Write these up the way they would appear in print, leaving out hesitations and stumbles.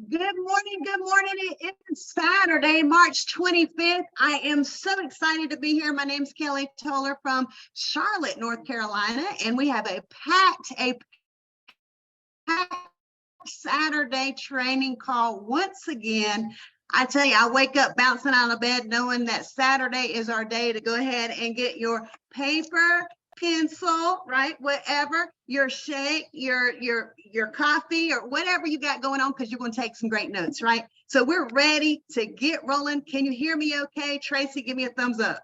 Good morning. Good morning. It's Saturday, March 25th. I am so excited to be here. My name's Kelly Toller from Charlotte, North Carolina, and we have a packed Saturday training call once again. I tell you, I wake up bouncing out of bed knowing that Saturday is our day to go ahead and get your paper, pencil, right? Whatever, your shake, your coffee, or whatever you got going on, because you're going to take some great notes, right? So we're ready to get rolling. Can you hear me okay? Tracy, give me a thumbs up.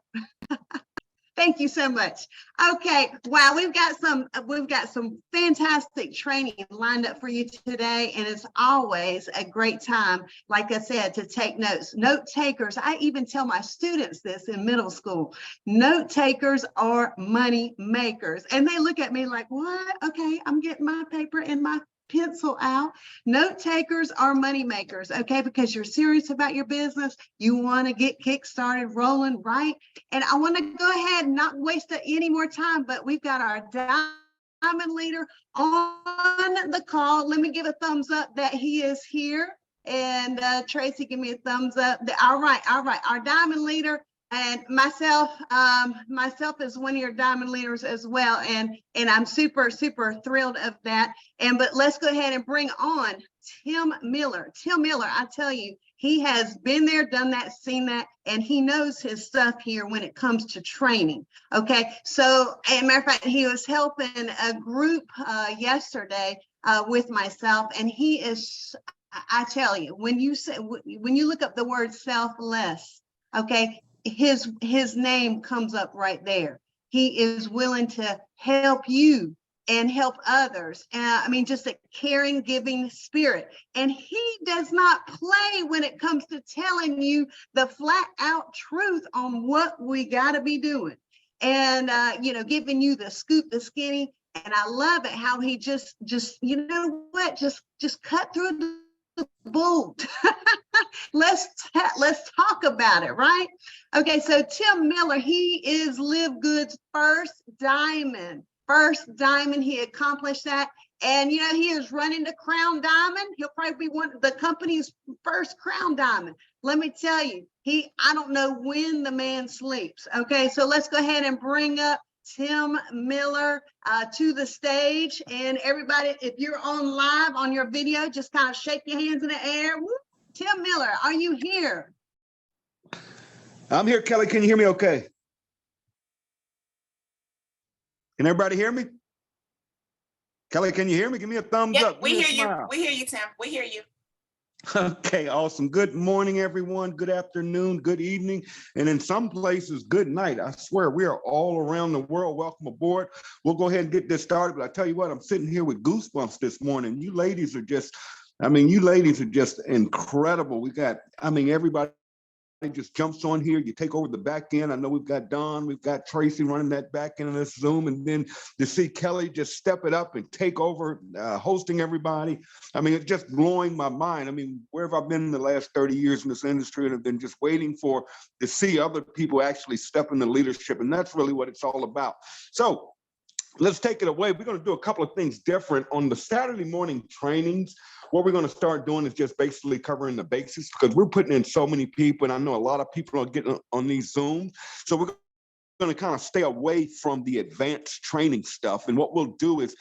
Thank you so much. Okay, wow, we've got some fantastic training lined up for you today, and it's always a great time, like I said, to take notes. Note takers, I even tell my students this in middle school. Note takers are money makers, and they look at me like, what? Okay, I'm getting my paper and my pencil out. Note takers are money makers, okay? Because you're serious about your business. You want to get kick started rolling, right? And I want to go ahead and not waste any more time, but we've got our diamond leader on the call. Let me give a thumbs up that he is here. And Tracy, give me a thumbs up. All right. Our diamond leader. And myself as one of your diamond leaders as well. And I'm super thrilled of that. But let's go ahead and bring on Tim Miller. Tim Miller, I tell you, he has been there, done that, seen that, and he knows his stuff here when it comes to training. Okay, so as a matter of fact, he was helping a group yesterday with myself, and he is, I tell you, when you look up the word selfless, okay, his name comes up right there. He is willing to help you and help others. I mean, just a caring, giving spirit. And he does not play when it comes to telling you the flat out truth on what we got to be doing. And, giving you the scoop, the skinny. And I love it how he just cut through the bull. Let's talk about it, right? Okay, so Tim Miller, he is Live Good's first diamond. He accomplished that. And, he is running the Crown Diamond. He'll probably be one of the company's first Crown Diamond. Let me tell you, I don't know when the man sleeps. Okay, so let's go ahead and bring up Tim Miller to the stage. And everybody, if you're on live on your video, just kind of shake your hands in the air. Woo! Tim Miller, are you here? I'm here, Kelly. Can you hear me okay? Can everybody hear me? Kelly, can you hear me? Give me a thumbs up. We hear you. We hear you, Tim. We hear you. Okay, awesome. Good morning, everyone. Good afternoon, good evening, and in some places, good night. I swear, we are all around the world. Welcome aboard. We'll go ahead and get this started, but I tell you what, I'm sitting here with goosebumps this morning. You ladies are just incredible. We got, everybody just jumps on here. You take over the back end. I know we've got Don, we've got Tracy running that back end of this Zoom, and then to see Kelly just step it up and take over hosting everybody. It's just blowing my mind. Where have I been in the last 30 years in this industry, and have been just waiting to see other people actually step into leadership, and that's really what it's all about. So let's take it away. We're going to do a couple of things different on the Saturday morning trainings. What we're going to start doing is just basically covering the basics, because we're putting in so many people, and I know a lot of people are getting on these Zooms. So we're going to kind of stay away from the advanced training stuff. And what we'll do is,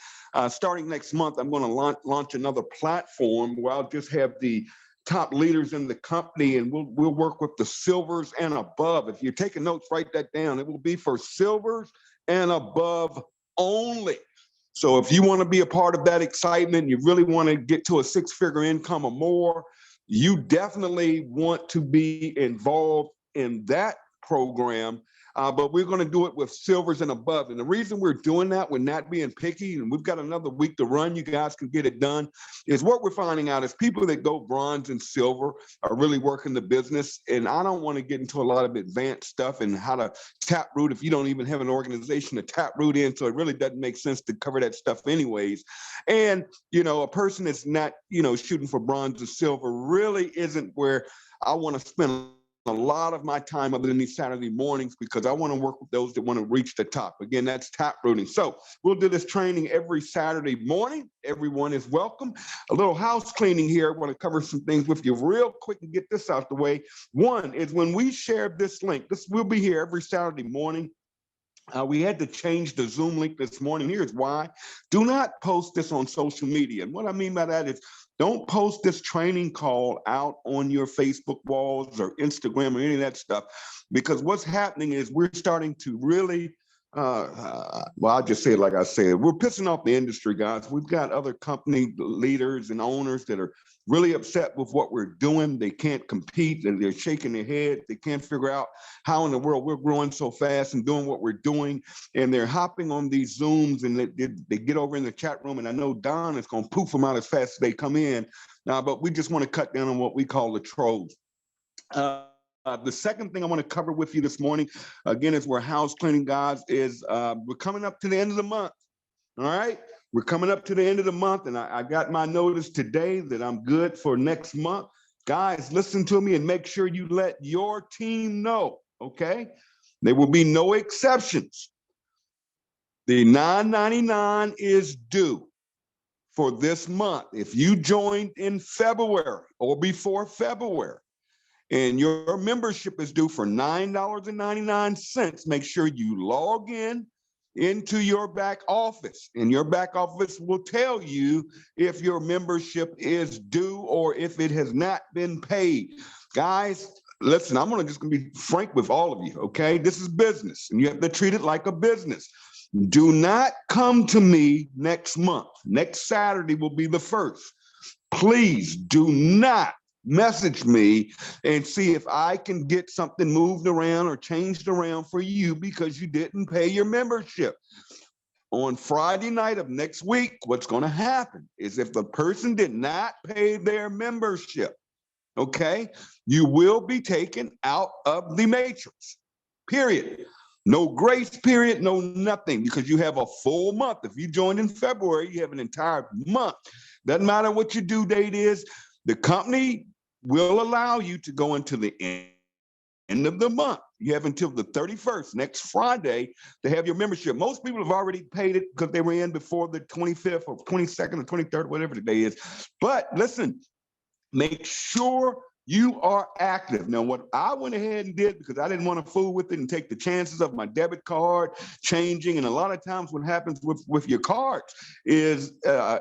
starting next month, I'm going to launch another platform where I'll just have the top leaders in the company, and we'll work with the silvers and above. If you're taking notes, write that down. It will be for silvers and above only. So if you want to be a part of that excitement, you really want to get to a six-figure income or more, you definitely want to be involved in that program. But we're going to do it with silvers and above. And the reason we're doing that, we're not being picky, and we've got another week to run, you guys can get it done, is what we're finding out is people that go bronze and silver are really working the business. And I don't want to get into a lot of advanced stuff and how to tap root if you don't even have an organization to tap root in. So it really doesn't make sense to cover that stuff anyways. And, a person that's not, shooting for bronze or silver really isn't where I want to spend a lot of my time other than these Saturday mornings because I want to work with those that want to reach the top. Again, that's tap rooting. So we'll do this training every Saturday morning. Everyone is welcome. A little house cleaning here. I want to cover some things with you real quick and get this out the way. One is when we share this link, this will be here every Saturday morning. We had to change the Zoom link this morning. Here's why. Do not post this on social media. And what I mean by that is don't post this training call out on your Facebook walls or Instagram or any of that stuff, because what's happening is we're starting to really, well, I'll just say it like I said, we're pissing off the industry, guys. We've got other company leaders and owners that are really upset with what we're doing. They can't compete. They're shaking their head. They can't figure out how in the world we're growing so fast and doing what we're doing. And they're hopping on these Zooms and they get over in the chat room. And I know Don is going to poof them out as fast as they come in. But we just want to cut down on what we call the trolls. The second thing I want to cover with you this morning, again, as we're house cleaning, guys, is we're coming up to the end of the month. All right. We're coming up to the end of the month, and I got my notice today that I'm good for next month. Guys, listen to me and make sure you let your team know, okay? There will be no exceptions. The $9.99 is due for this month. If you joined in February or before February, and your membership is due for $9.99, make sure you log into your back office, and your back office will tell you if your membership is due or if it has not been paid. Guys, listen, I'm just gonna be frank with all of you, okay? This is business, and you have to treat it like a business. Do not come to me next month. Next Saturday will be the 1st. Please do not message me and see if I can get something moved around or changed around for you because you didn't pay your membership. On Friday night of next week, what's going to happen is if the person did not pay their membership, okay, you will be taken out of the matrix, period. No grace period, no nothing, because you have a full month. If you joined in February, you have an entire month. Doesn't matter what your due date is. The company will allow you to go into the end of the month. You have until the 31st, next Friday, to have your membership. Most people have already paid it because they were in before the 25th or 22nd or 23rd, whatever the day is. But listen, make sure you are active. Now, what I went ahead and did, because I didn't want to fool with it and take the chances of my debit card changing, and a lot of times what happens with your cards is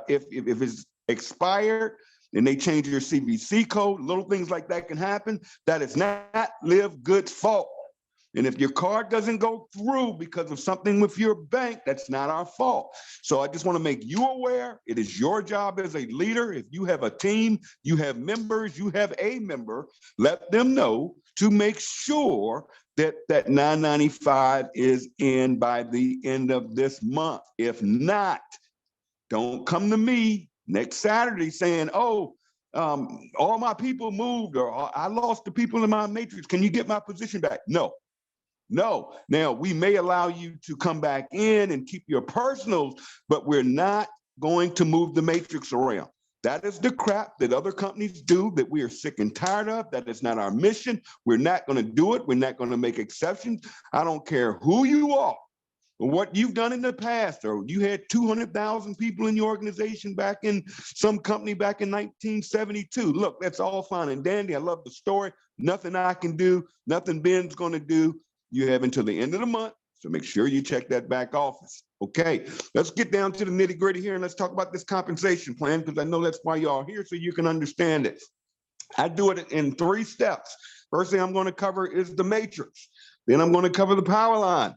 if it's expired, and they change your CVC code, little things like that can happen. That is not LiveGood's fault. And if your card doesn't go through because of something with your bank, that's not our fault. So I just want to make you aware. It is your job as a leader. If you have a team, you have members, you have a member, let them know to make sure that that $9.95 is in by the end of this month. If not, don't come to me next Saturday saying, oh, all my people moved, or I lost the people in my matrix. Can you get my position back? No. Now, we may allow you to come back in and keep your personals, but we're not going to move the matrix around. That is the crap that other companies do that we are sick and tired of. That is not our mission. We're not going to do it. We're not going to make exceptions. I don't care who you are, what you've done in the past, or you had 200,000 people in your organization back in some company back in 1972. Look, that's all fine and dandy. I love the story. Nothing I can do, nothing Ben's going to do. You have until the end of the month, so make sure you check that back office. Okay, let's get down to the nitty gritty here and let's talk about this compensation plan, because I know that's why y'all are here, so you can understand it. I do it in 3 steps. First thing I'm going to cover is the matrix. Then I'm going to cover the power line.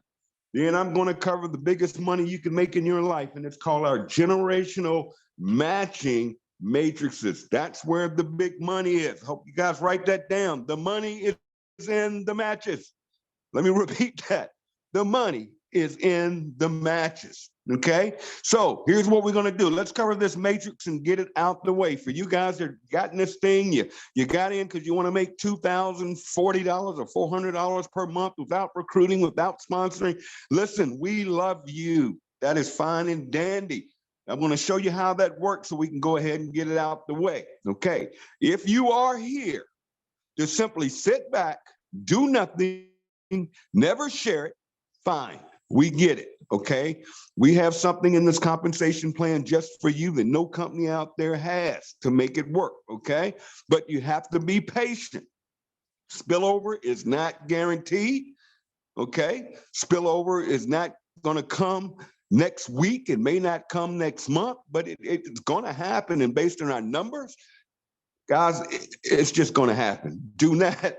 Then I'm going to cover the biggest money you can make in your life, and it's called our generational matching matrices. That's where the big money is. Hope you guys write that down. The money is in the matches. Let me repeat that. The money is in the matches, okay? So here's what we're going to do. Let's cover this matrix and get it out the way. For you guys that got in this thing, you got in because you want to make $2,040 or $400 per month without recruiting, without sponsoring. Listen, we love you. That is fine and dandy. I'm going to show you how that works so we can go ahead and get it out the way, okay? If you are here to simply sit back, do nothing, never share it, fine. We get it, okay? We have something in this compensation plan just for you that no company out there has to make it work, okay? But you have to be patient. Spillover is not guaranteed, okay? Spillover is not gonna come next week. It may not come next month, but it's gonna happen. And based on our numbers, guys, it's just gonna happen. Do not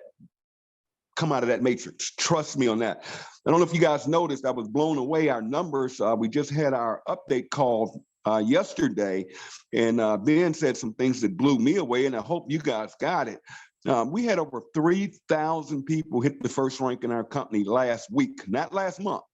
come out of that matrix. Trust me on that. I don't know if you guys noticed, I was blown away. Our numbers, we just had our update call yesterday, and Ben said some things that blew me away, and I hope you guys got it. We had over 3,000 people hit the first rank in our company last week, not last month.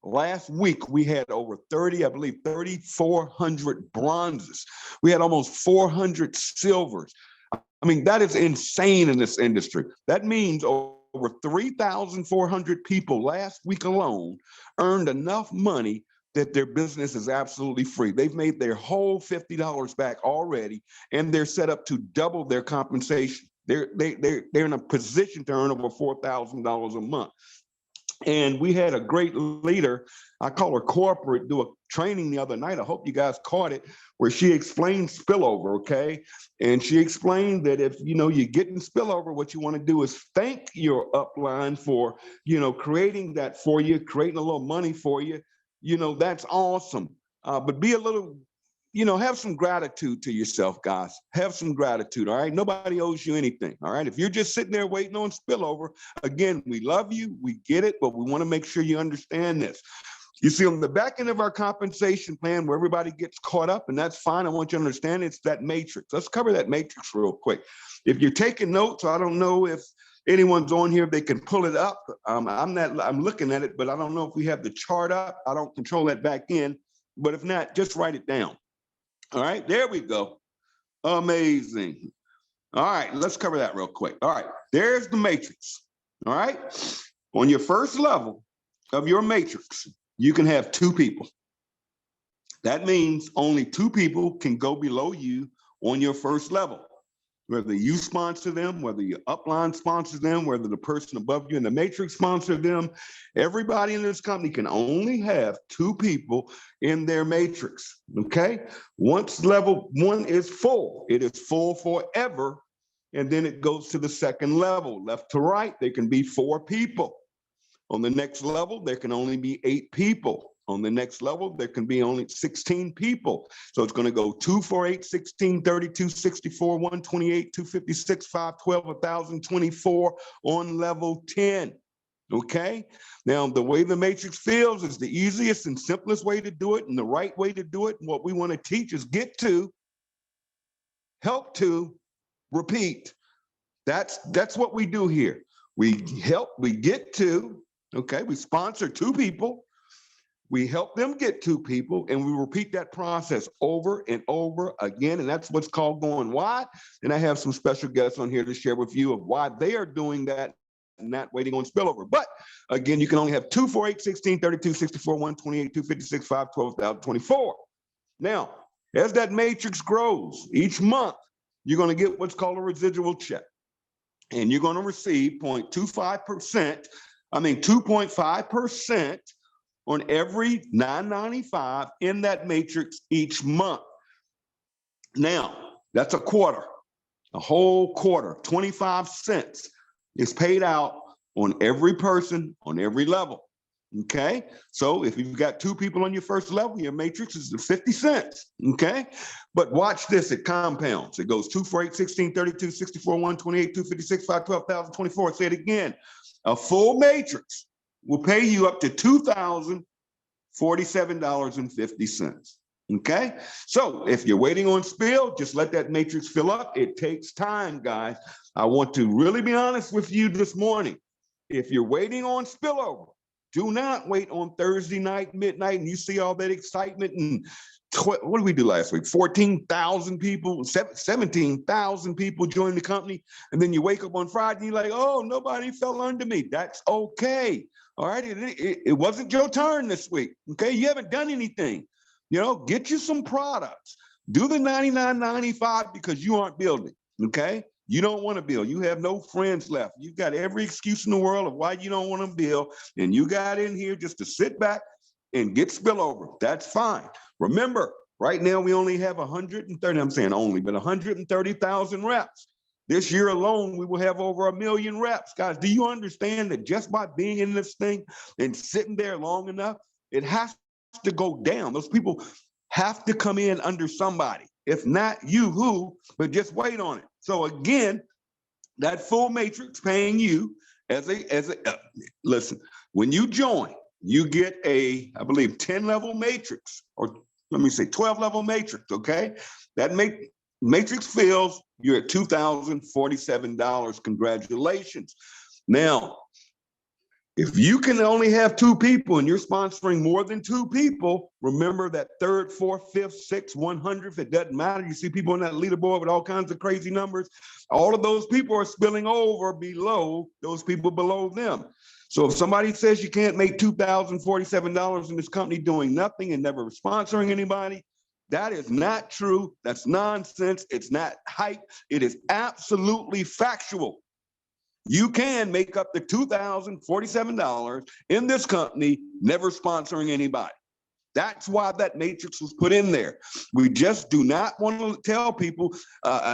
Last week, we had over 3,400 bronzes. We had almost 400 silvers. I mean, that is insane in this industry. That means over 3,400 people last week alone earned enough money that their business is absolutely free. They've made their whole $50 back already, and they're set up to double their compensation. They're in a position to earn over $4,000 a month. And we had a great leader, I call her corporate, do a training the other night. I hope you guys caught it, where she explained spillover, okay? And she explained that if, you're getting spillover, what you want to do is thank your upline for, creating that for you, creating a little money for you. That's awesome. But be a little, have some gratitude to yourself, guys. Have some gratitude, all right? Nobody owes you anything, all right? If you're just sitting there waiting on spillover, again, we love you, we get it, but we want to make sure you understand this. You see, on the back end of our compensation plan, where everybody gets caught up, and that's fine, I want you to understand it's that matrix. Let's cover that matrix real quick. If you're taking notes, I don't know if anyone's on here, if they can pull it up. I'm looking at it, but I don't know if we have the chart up. I don't control that back end, but if not, just write it down. All right, there we go. Amazing. All right, let's cover that real quick. All right, there's the matrix. All right, on your first level of your matrix, you can have 2 people. That means only 2 people can go below you on your first level. Whether you sponsor them, whether your upline sponsors them, whether the person above you in the matrix sponsor them, everybody in this company can only have 2 people in their matrix, okay? Once level 1 is full, it is full forever, and then it goes to the second level. Left to right, there can be 4 people. On the next level, there can only be 8 people. On the next level, there can be only 16 people. So it's going to go 2, 4, 8, 16, 32, 64, 128, 256, 512, 1,024 on level 10. Okay? Now, the way the matrix feels is the easiest and simplest way to do it, and the right way to do it. And what we want to teach is get to, help to, repeat. That's what we do here. We help, we get to, okay? We sponsor 2 people. We help them get 2 people, and we repeat that process over and over again, and that's what's called going wide. And I have some special guests on here to share with you of why they are doing that and not waiting on spillover. But again, you can only have 2, 4, 8, 16, 32, 64, 128, 256, 512, 1,024. Now, as that matrix grows each month, you're going to get what's called a residual check, and you're going to receive 2.5% on every $9.95 in that matrix each month. Now, that's a quarter, a whole quarter, 25 cents is paid out on every person on every level, okay? So if you've got 2 people on your first level, your matrix is 50 cents, okay? But watch this, it compounds. It goes 2, 4, 8, 16, 32, 64, 128, 256, 512, 1,024. Say it again. A full matrix will pay you up to $2,047.50. Okay, so if you're waiting on spill, just let that matrix fill up. It takes time, guys. I want to really be honest with you this morning. If you're waiting on spillover, do not wait on Thursday night, midnight, and you see all that excitement. And what did we do last week? 14,000 people, 17,000 people joined the company. And then you wake up on Friday and you're like, oh, nobody fell under me. That's okay. All right, it wasn't your turn this week. Okay, you haven't done anything. Get you some products. Do the $99.95 because you aren't building. Okay, You don't want to build. You have no friends left. You've got every excuse in the world of why you don't want to build. And you got in here just to sit back and get spillover. That's fine. Remember, right now we only have 130, I'm saying only, but 130,000 reps. This year alone, we will have over 1 million reps. Guys, do you understand that just by being in this thing and sitting there long enough, it has to go down? Those people have to come in under somebody. If not you, who? But just wait on it. So again, that full matrix paying you listen, when you join, you get a, I believe, 10-level matrix, or let me say 12-level matrix, okay? That matrix fills, you're at $2,047. Congratulations. Now, if you can only have 2 people and you're sponsoring more than 2 people, remember that 3rd, 4th, 5th, 6th, 100th, it doesn't matter. You see people on that leaderboard with all kinds of crazy numbers. All of those people are spilling over below those people below them. So if somebody says you can't make $2,047 in this company doing nothing and never sponsoring anybody, that is not true. That's nonsense. It's not hype. It is absolutely factual. You can make up the $2,047 in this company, never sponsoring anybody. That's why that matrix was put in there. We just do not want to tell people,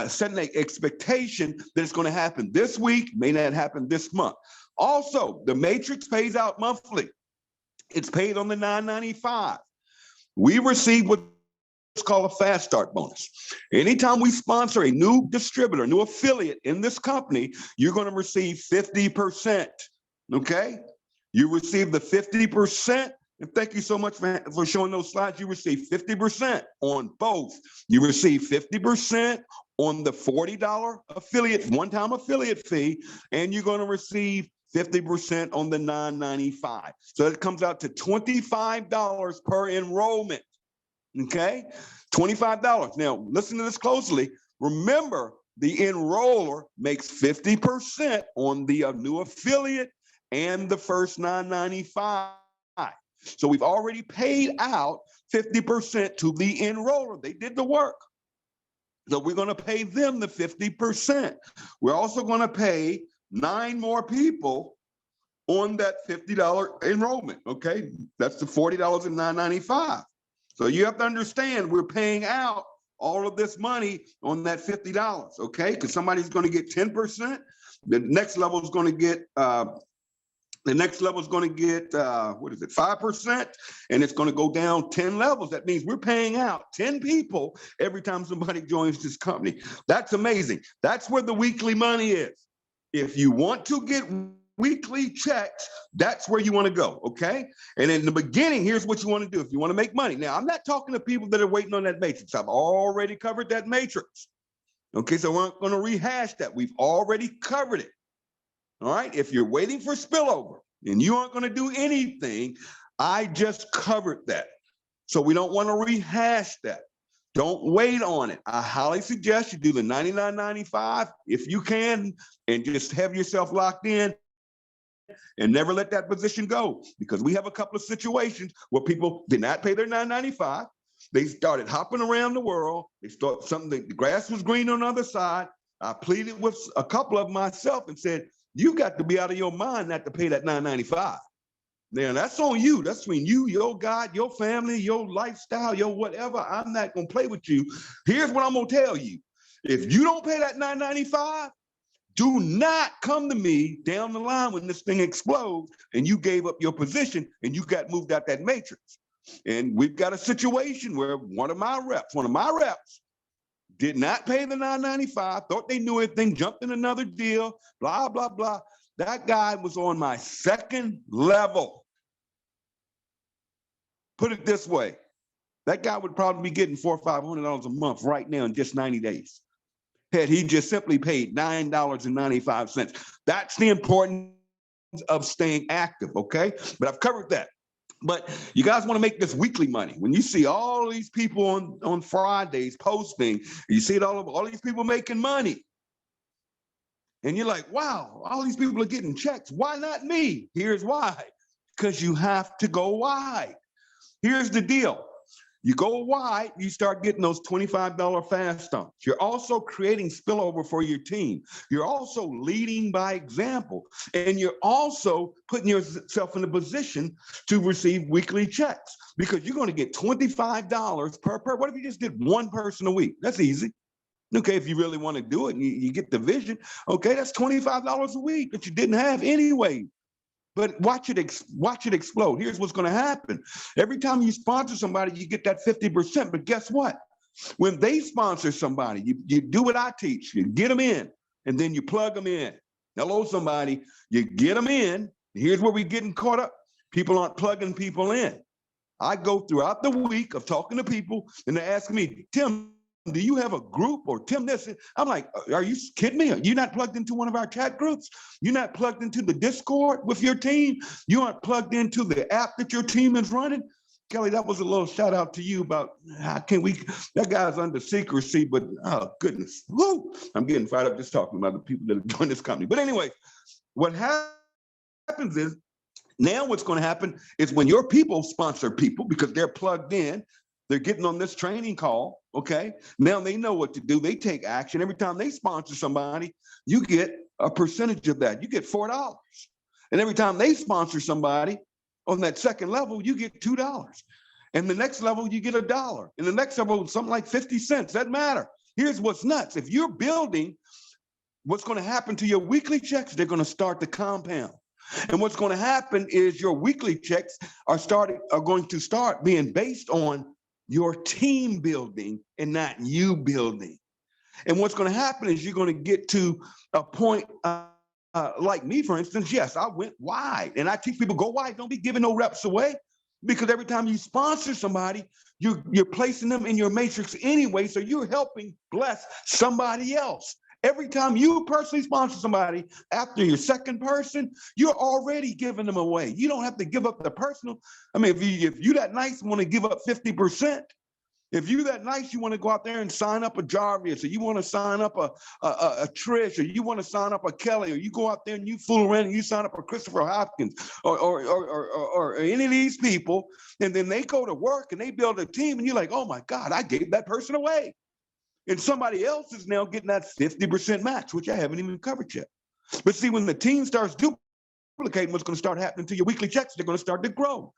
set an expectation that it's going to happen this week, may not happen this month. Also, the matrix pays out monthly. It's paid on the 995. We receive what's called a fast start bonus. Anytime we sponsor a new distributor, new affiliate in this company, you're going to receive 50%. Okay? You receive the 50%. And thank you so much for showing those slides. You receive 50% on both. You receive 50% on the $40 affiliate, one-time affiliate fee, and you're going to receive 50% on the $995. So it comes out to $25 per enrollment. Okay, $25. Now, listen to this closely. Remember, the enroller makes 50% on the new affiliate and the first $995. So we've already paid out 50% to the enroller. They did the work. So we're going to pay them the 50%. We're also going to pay 9 more people on that $50 enrollment. Okay, that's the $40 and $995. So you have to understand, we're paying out all of this money on that $50, okay? Because somebody's going to get 10%. The next level is going to get, what is it, 5%, and it's going to go down 10 levels. That means we're paying out 10 people every time somebody joins this company. That's amazing. That's where the weekly money is. If you want to get weekly checks, that's where you want to go, okay? And in the beginning, here's what you want to do if you want to make money. Now, I'm not talking to people that are waiting on that matrix. I've already covered that matrix, okay? So we're not going to rehash that. We've already covered it, all right? If you're waiting for spillover and you aren't going to do anything, I just covered that. So we don't want to rehash that. Don't wait on it. I highly suggest you do the $99.95 if you can, and just have yourself locked in and never let that position go, because we have a couple of situations where people did not pay their $9.95. They started hopping around the world. They thought the grass was green on the other side. I pleaded with a couple of myself and said, you got to be out of your mind not to pay that $9.95. Now, that's on you. That's between you, your God, your family, your lifestyle, your whatever. I'm not going to play with you. Here's what I'm going to tell you. If you don't pay that $9.95, do not come to me down the line when this thing explodes and you gave up your position and you got moved out that matrix. And we've got a situation where one of my reps did not pay the $9.95, thought they knew everything, jumped in another deal, blah, blah, blah. That guy was on my 2nd level. Put it this way, that guy would probably be getting $400 or $500 a month right now in just 90 days. Had he just simply paid $9.95. That's the importance of staying active, okay? But I've covered that. But you guys want to make this weekly money. When you see all these people on Fridays posting, you see all these people making money. And you're like, wow, all these people are getting checks. Why not me? Here's why. Because you have to go wide. Here's the deal. You go wide, you start getting those $25 fast stomps. You're also creating spillover for your team. You're also leading by example. And you're also putting yourself in a position to receive weekly checks because you're going to get $25 per person. What if you just did one person a week? That's easy. Okay, if you really want to do it and you get the vision, okay, that's $25 a week that you didn't have anyway. But watch it explode. Here's what's going to happen. Every time you sponsor somebody, you get that 50%. But guess what? When they sponsor somebody, you do what I teach. You get them in, and then you plug them in. Hello, somebody. You get them in. Here's where we're getting caught up. People aren't plugging people in. I go throughout the week of talking to people, and they ask me, Tim, do you have a group or Tim this? I'm like, are you kidding me? Are you not plugged into one of our chat groups? You're not plugged into the Discord with your team? You aren't plugged into the app that your team is running? Kelly, that was a little shout out to you about how can we, that guy's under secrecy, but oh goodness, woo, I'm getting fired up just talking about the people that have joined this company. But anyway, what happens is, now what's going to happen is when your people sponsor people because they're plugged in, they're getting on this training call, okay? Now they know what to do. They take action. Every time they sponsor somebody, you get a percentage of that. You get $4. And every time they sponsor somebody on that second level, you get $2. And the next level, you get $1. And the next level, something like 50 cents. Doesn't matter. Here's what's nuts. If you're building, what's going to happen to your weekly checks, they're going to start to compound. And what's going to happen is your weekly checks are going to start being based on your team building and not you building. And what's going to happen is you're going to get to a point like me, for instance. Yes, I went wide, and I teach people go wide. Don't be giving no reps away, because every time you sponsor somebody, you're placing them in your matrix anyway. So you're helping bless somebody else. Every time you personally sponsor somebody after your second person, you're already giving them away. You don't have to give up the personal. I mean, if you that nice want to give up 50%, if you that nice, you want to go out there and sign up a Jarvis, or you want to sign up a Trish, or you want to sign up a Kelly, or you go out there and you fool around and you sign up a Christopher Hopkins or any of these people, and then they go to work and they build a team, and you're like, oh my God, I gave that person away. And somebody else is now getting that 50% match, which I haven't even covered yet. But see, when the team starts duplicating, what's going to start happening to your weekly checks, they're going to start to grow.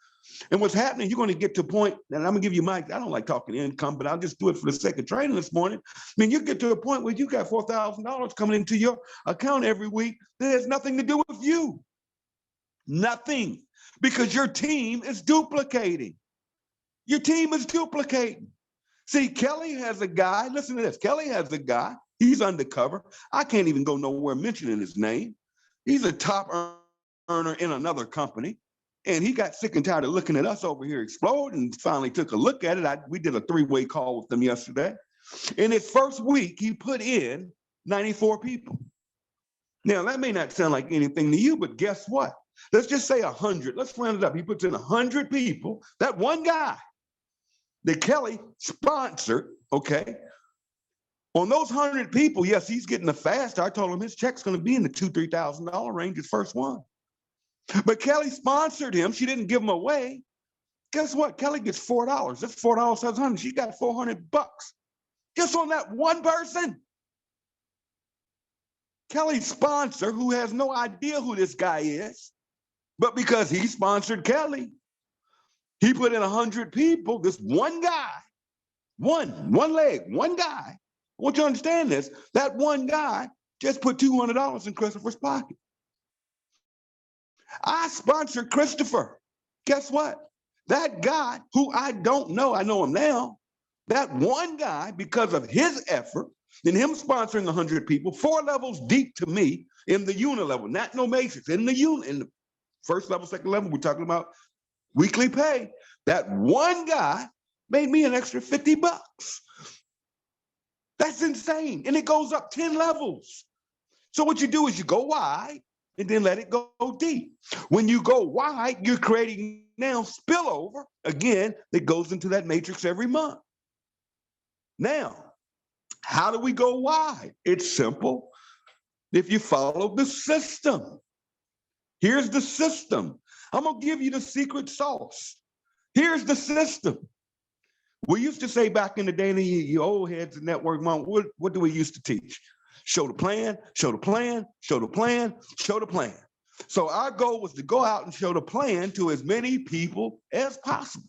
And what's happening, you're going to get to a point, and I'm going to give you I don't like talking income, but I'll just do it for the sake of training this morning. I mean, you get to a point where you got $4,000 coming into your account every week that has nothing to do with you. Nothing. Because your team is duplicating. Your team is duplicating. See, Kelly has a guy, listen to this. Kelly has a guy, he's undercover. I can't even go nowhere mentioning his name. He's a top earner in another company. And he got sick and tired of looking at us over here explode and finally took a look at it. We did a 3-way call with them yesterday. In his first week, he put in 94 people. Now, that may not sound like anything to you, but guess what? Let's just say 100. Let's round it up. He puts in 100 people. That one guy that Kelly sponsored, okay? On those 100 people, yes, he's getting the fast. I told him his check's going to be in the $2,000, $3,000 range, his first one. But Kelly sponsored him. She didn't give him away. Guess what? Kelly gets $4. That's $4 times 100. She got $400 just on that one person. Kelly's sponsor, who has no idea who this guy is, but because he sponsored Kelly, he put in 100 people, this one guy, one leg, one guy. I want you to understand this. That one guy just put $200 in Christopher's pocket. I sponsored Christopher. Guess what? That guy who I don't know, I know him now, that one guy, because of his effort and him sponsoring 100 people, 4 levels deep to me in the unilevel, not no matrix, in the first level, second level, we're talking about weekly pay. That one guy made me an extra $50. That's insane. And it goes up 10 levels. So what you do is you go wide and then let it go deep. When you go wide, you're creating now spillover, again, that goes into that matrix every month. Now, how do we go wide? It's simple. If you follow the system. Here's the system. I'm going to give you the secret sauce. Here's the system. We used to say back in the day, you old heads in network, mom, what do we used to teach? Show the plan, show the plan, show the plan, show the plan. So our goal was to go out and show the plan to as many people as possible.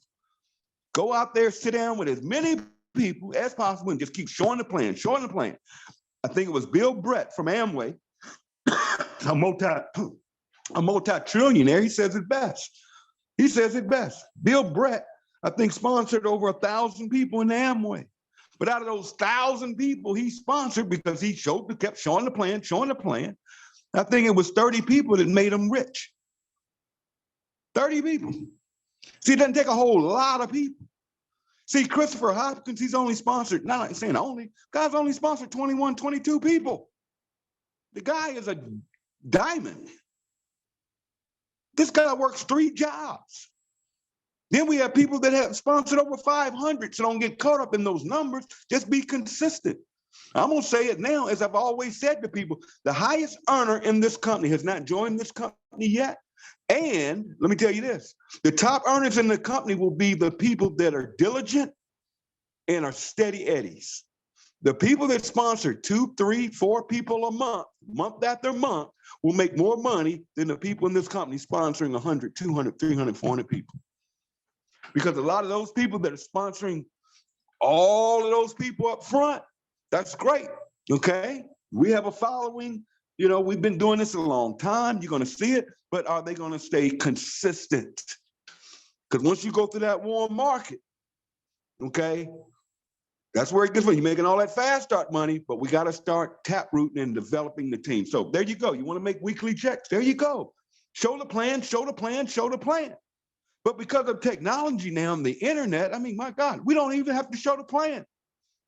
Go out there, sit down with as many people as possible and just keep showing the plan, showing the plan. I think it was Bill Brett from Amway, a multi-trillionaire. He says it best. He says it best. Bill Brett, I think, sponsored over 1,000 people in Amway. But out of those 1,000 people he sponsored, because he kept showing the plan, I think it was 30 people that made him rich. 30 people. See, it doesn't take a whole lot of people. See, Christopher Hopkins, he's only sponsored, not saying only, guy's only sponsored 21, 22 people. The guy is a diamond. This guy works 3 jobs. Then we have people that have sponsored over 500, so don't get caught up in those numbers. Just be consistent. I'm going to say it now, as I've always said to people, the highest earner in this company has not joined this company yet. And let me tell you this, the top earners in the company will be the people that are diligent and are steady eddies. The people that sponsor 2, 3, 4 people a month, month after month, will make more money than the people in this company sponsoring 100, 200, 300, 400 people. Because a lot of those people that are sponsoring all of those people up front, that's great, okay? We have a following, you know, we've been doing this a long time, you're gonna see it, but are they gonna stay consistent? Because once you go through that warm market, okay, that's where it gets, you're making all that fast start money, but we gotta start tap rooting and developing the team. So there you go, you wanna make weekly checks, there you go. Show the plan, show the plan, show the plan. But because of technology now and the internet, I mean, my God, we don't even have to show the plan.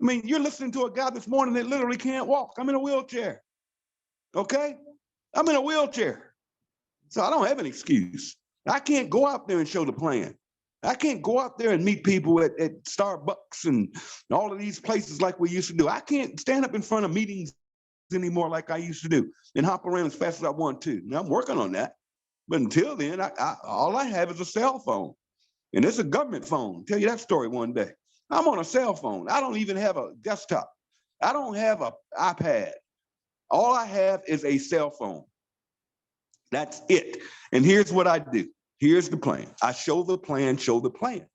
I mean, you're listening to a guy this morning that literally can't walk. I'm in a wheelchair, okay? I'm in a wheelchair. So I don't have an excuse. I can't go out there and show the plan. I can't go out there and meet people at Starbucks and all of these places like we used to do. I can't stand up in front of meetings anymore like I used to do and hop around as fast as I want to. Now I'm working on that. But until then, all I have is a cell phone. And it's a government phone. I'll tell you that story one day. I'm on a cell phone. I don't even have a desktop. I don't have an iPad. All I have is a cell phone. That's it. And here's what I do. Here's the plan. I show the plan, show the plan.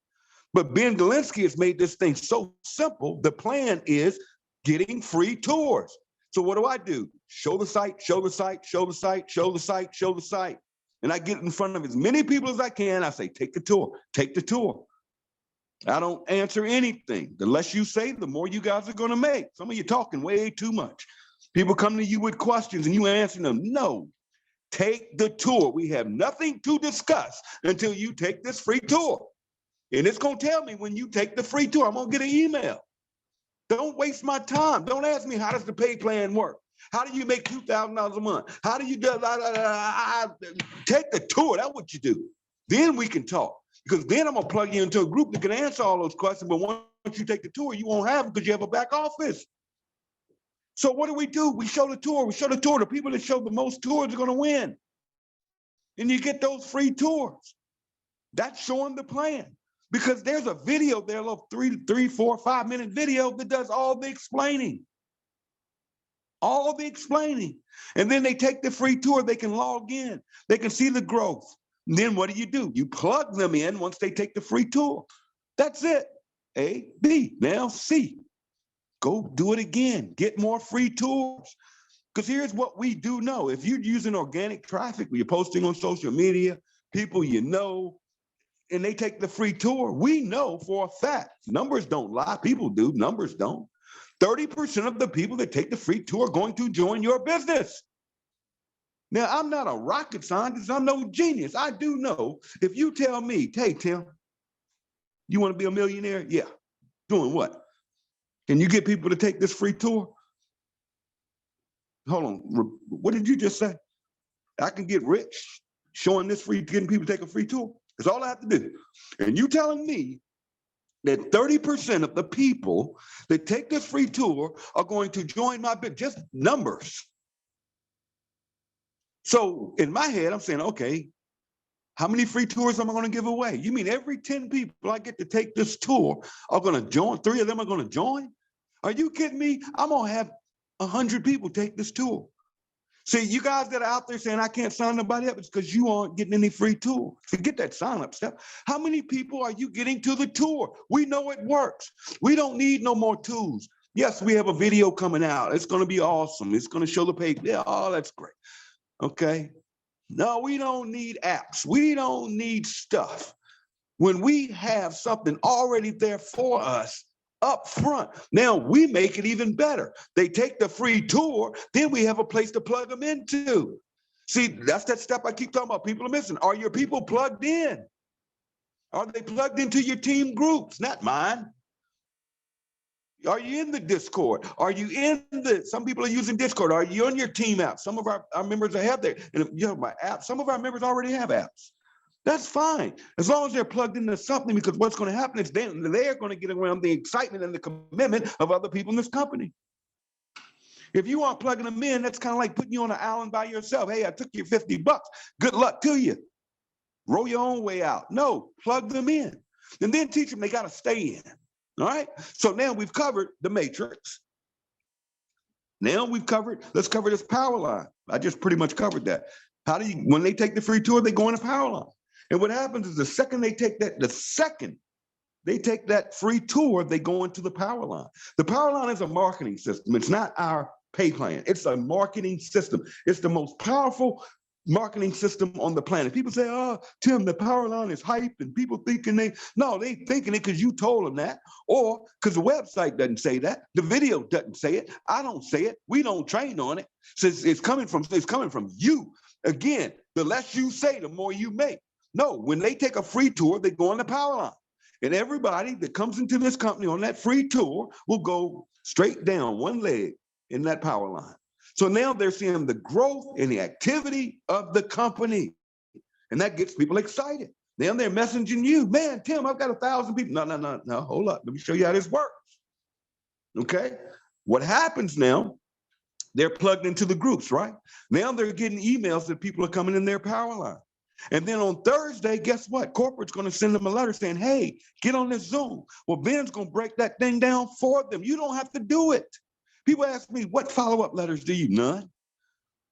But Ben Galinsky has made this thing so simple. The plan is getting free tours. So what do? Show the site, show the site, show the site, show the site, show the site. And I get in front of as many people as I can. I say, take the tour, take the tour. I don't answer anything. The less you say, the more you guys are going to make. Some of you talking way too much. People come to you with questions and you answer them. No, take the tour. We have nothing to discuss until you take this free tour. And it's going to tell me when you take the free tour. I'm going to get an email. Don't waste my time. Don't ask me, how does the pay plan work? How do you make $2,000 a month? How do you do? Take the tour. That's what you do. Then we can talk. Because then I'm going to plug you into a group that can answer all those questions. But once you take the tour, you won't have it because you have a back office. So what do? We show the tour. We show the tour. The people that show the most tours are going to win. And you get those free tours. That's showing the plan. Because there's a video there, a little 3, 4, 5 minute video that does all the explaining. All the explaining. And then they take the free tour, they can log in, they can see the growth. And then what do? You plug them in once they take the free tour. That's it. A, B, now C. Go do it again. Get more free tours. Because here's what we do know. If you're using organic traffic, you're posting on social media, people you know, and they take the free tour, we know for a fact, numbers don't lie, people do, numbers don't. 30% of the people that take the free tour are going to join your business. Now, I'm not a rocket scientist. I'm no genius. I do know if you tell me, hey, Tim, you want to be a millionaire? Yeah. Doing what? Can you get people to take this free tour? Hold on. What did you just say? I can get rich showing this free, getting people to take a free tour. That's all I have to do. And you telling me that 30% of the people that take this free tour are going to join my business, just numbers. So in my head, I'm saying, okay, How many free tours am I going to give away? You mean every 10 people I get to take this tour are going to join? 3 of them are going to join? Are you kidding me? I'm going to have 100 people take this tour. See, you guys that are out there saying I can't sign nobody up, it's because you aren't getting any free tour. Forget that sign up stuff. How many people are you getting to the tour? We know it works. We don't need no more tools. Yes, we have a video coming out. It's going to be awesome. It's going to show the page. Yeah, oh, that's great. Okay. No, we don't need apps. We don't need stuff. When we have something already there for us, up front. Now we make it even better. They take the free tour, then we have a place to plug them into. See, that's that step I keep talking about. People are missing. Are your people plugged in? Are they plugged into your team groups? Not mine. Are you in the Discord? Are you in some people are using Discord. Are you on your team app? Some of our members have there. And if you have my app, some of our members already have apps. That's fine, as long as they're plugged into something, because what's going to happen is they're going to get around the excitement and the commitment of other people in this company. If you aren't plugging them in, that's kind of like putting you on an island by yourself. Hey, I took you $50. Good luck to you. Roll your own way out. No, plug them in. And then teach them they got to stay in. All right? So now we've covered the matrix. Now let's cover this power line. I just pretty much covered that. When they take the free tour, they go on a power line. And what happens is the second they take that free tour, they go into the power line. The power line is a marketing system. It's not our pay plan. It's a marketing system. It's the most powerful marketing system on the planet. People say, oh, Tim, the power line is hype, and people thinking they thinking it because you told them that, or because the website doesn't say that, the video doesn't say it, I don't say it, we don't train on it. So it's coming from you. Again, the less you say, the more you make. No, when they take a free tour, they go on the power line. And everybody that comes into this company on that free tour will go straight down one leg in that power line. So now they're seeing the growth and the activity of the company. And that gets people excited. Then they're messaging you, man, Tim, I've got 1,000 people. No, hold up. Let me show you how this works. Okay. What happens now, they're plugged into the groups, right? Now they're getting emails that people are coming in their power line. And then on Thursday, guess what? Corporate's going to send them a letter saying, hey, get on this Zoom. Well, Ben's going to break that thing down for them. You don't have to do it. People ask me, what follow-up letters do you? None.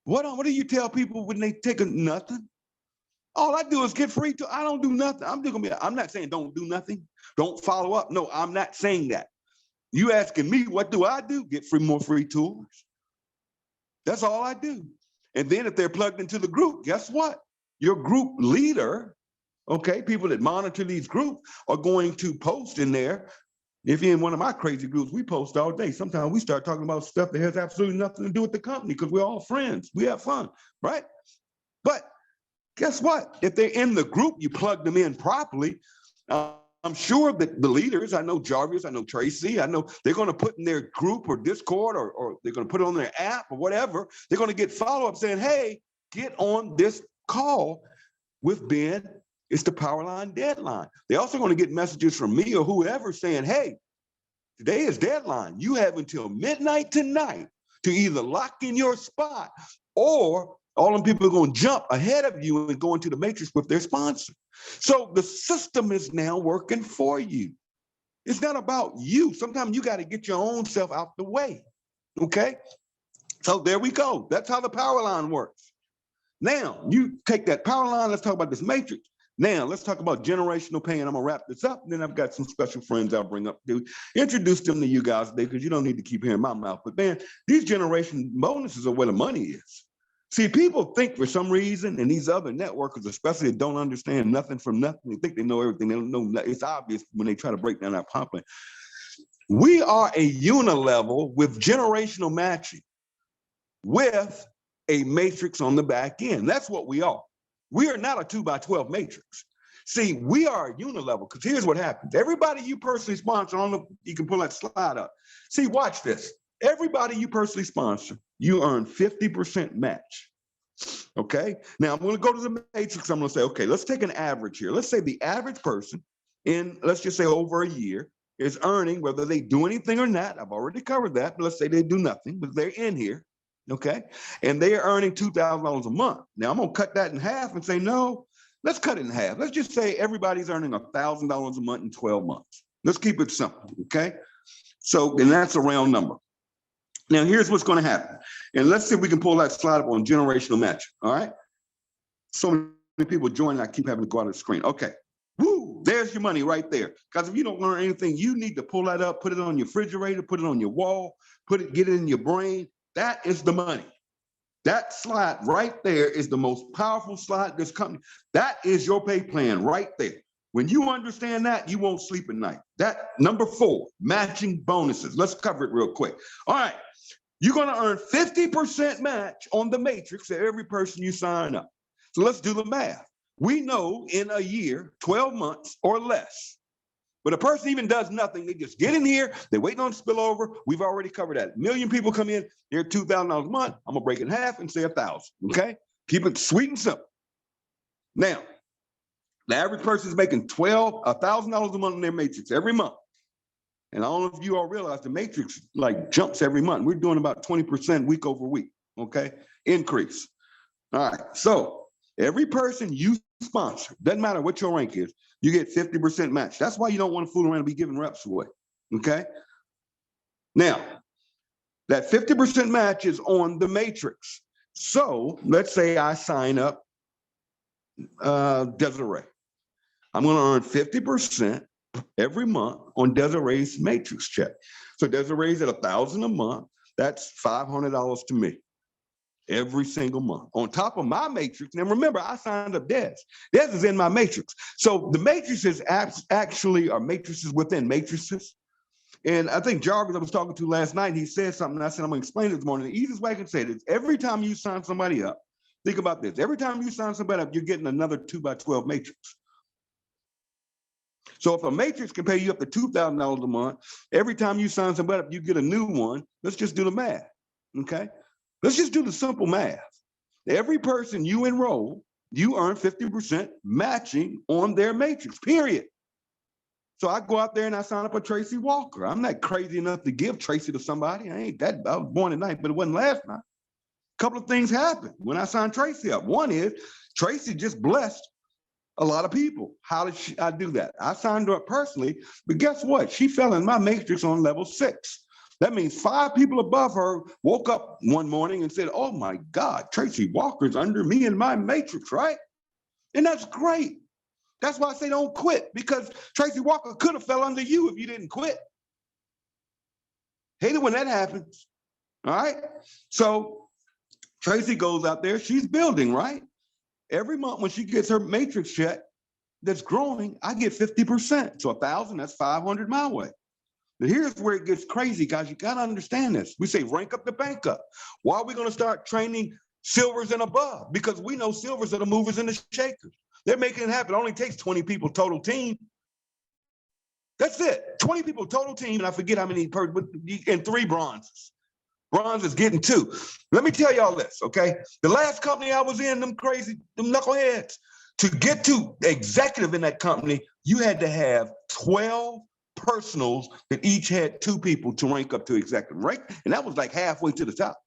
What do you tell people when they take nothing? All I do is get free. I don't do nothing. I'm not saying don't do nothing. Don't follow up. No, I'm not saying that. You asking me, what do I do? Get more free tours. That's all I do. And then if they're plugged into the group, guess what? Your group leader, okay, people that monitor these groups are going to post in there. If you're in one of my crazy groups, we post all day. Sometimes we start talking about stuff that has absolutely nothing to do with the company because we're all friends. We have fun, right? But guess what? If they're in the group, you plug them in properly. I'm sure that the leaders, I know Jarvis, I know Tracy, I know they're going to put in their group or Discord or they're going to put it on their app or whatever. They're going to get follow-up saying, hey, get on this call with Ben. It's the power line deadline. They're also going to get messages from me or whoever saying, hey, today is deadline. You have until midnight tonight to either lock in your spot or all them people are going to jump ahead of you and go into the matrix with their sponsor. So the system is now working for you. It's not about you. Sometimes you got to get your own self out the way. Okay? So there we go. That's how the power line works. Now, you take that power line, let's talk about this matrix. Now, let's talk about generational pain. I'm going to wrap this up, and then I've got some special friends I'll bring up to introduce them to you guys today because you don't need to keep hearing my mouth. But, man, these generation bonuses are where the money is. See, people think for some reason, and these other networkers especially don't understand nothing from nothing. They think they know everything. They don't know nothing. It's obvious when they try to break down our pop plan. We are a unilevel with generational matching with a matrix on the back end. That's what we are. We are not a 2x12 matrix. See, we are a unilevel because here's what happens. Everybody you personally sponsor, you can pull that slide up. See, watch this. Everybody you personally sponsor, you earn 50% match. Okay. Now I'm going to go to the matrix. I'm going to say, okay, let's take an average here. Let's say the average person in, let's just say over a year is earning, whether they do anything or not. I've already covered that, but let's say they do nothing, but they're in here. Okay. And they are earning $2,000 a month. Now I'm going to cut that in half and say, no, Let's cut it in half. Let's just say everybody's earning $1,000 a month in 12 months. Let's keep it simple, okay? So, and that's a round number. Now, here's what's going to happen. And let's see if we can pull that slide up on generational match, all right? So many people joining, I keep having to go out of the screen. Okay, woo, there's your money right there. Because if you don't learn anything, you need to pull that up, put it on your refrigerator, put it on your wall, get it in your brain. That is the money. That slide right there is the most powerful slide this company. That is your pay plan right there. When you understand that, you won't sleep at night. That number 4, matching bonuses. Let's cover it real quick. All right, you're going to earn 50% match on the matrix for every person you sign up. So let's do the math. We know in a year, 12 months or less, but a person even does nothing. They just get in here. They're waiting on spillover. We've already covered that. 1 million people come in. They're $2,000 a month. I'm going to break it in half and say 1,000. Okay? Keep it sweet and simple. Now, the average person is making $1,000 a month in their matrix every month. And I don't know if you all realize the matrix like jumps every month. We're doing about 20% week over week. Okay? Increase. All right. So every person you sponsor, doesn't matter what your rank is, you get 50% match. That's why you don't want to fool around and be giving reps away, okay? Now, that 50% match is on the matrix. So let's say I sign up Desiree. I'm going to earn 50% every month on Desiree's matrix check. So Desiree's at $1,000 a month. That's $500 to me every single month on top of my matrix. And remember, I signed up Des. Des is in my matrix. So the matrices actually are matrices within matrices. And I think Jarvis I was talking to last night, he said something, and I said, I'm going to explain it this morning. The easiest way I can say it is every time you sign somebody up, think about this. Every time you sign somebody up, you're getting another 2x12 matrix. So if a matrix can pay you up to $2,000 a month, every time you sign somebody up, you get a new one. Let's just do the math, okay? Let's just do the simple math. Every person you enroll, you earn 50% matching on their matrix, period. So I go out there and I sign up a Tracy Walker. I'm not crazy enough to give Tracy to somebody. I was born at night, but it wasn't last night. A couple of things happened when I signed Tracy up. One is Tracy just blessed a lot of people. How did I do that? I signed her up personally, but guess what? She fell in my matrix on level 6. That means 5 people above her woke up one morning and said, oh my God, Tracy Walker's under me in my matrix, right? And that's great. That's why I say don't quit, because Tracy Walker could have fell under you if you didn't quit. Hate it when that happens, all right? So Tracy goes out there, she's building, right? Every month when she gets her matrix check that's growing, I get 50%. So 1,000, that's 500 my way. But here's where it gets crazy, guys. You got to understand this. We say rank up the bank up. Why are we going to start training silvers and above? Because we know silvers are the movers and the shakers. They're making it happen. It only takes 20 people total team. That's it. 20 people total team, and I forget how many and 3 bronzes. Bronze is getting 2. Let me tell y'all this, okay? The last company I was in, them knuckleheads, to get to executive in that company, you had to have 12 personals that each had 2 people to rank up to executive, right? And that was like halfway to the top.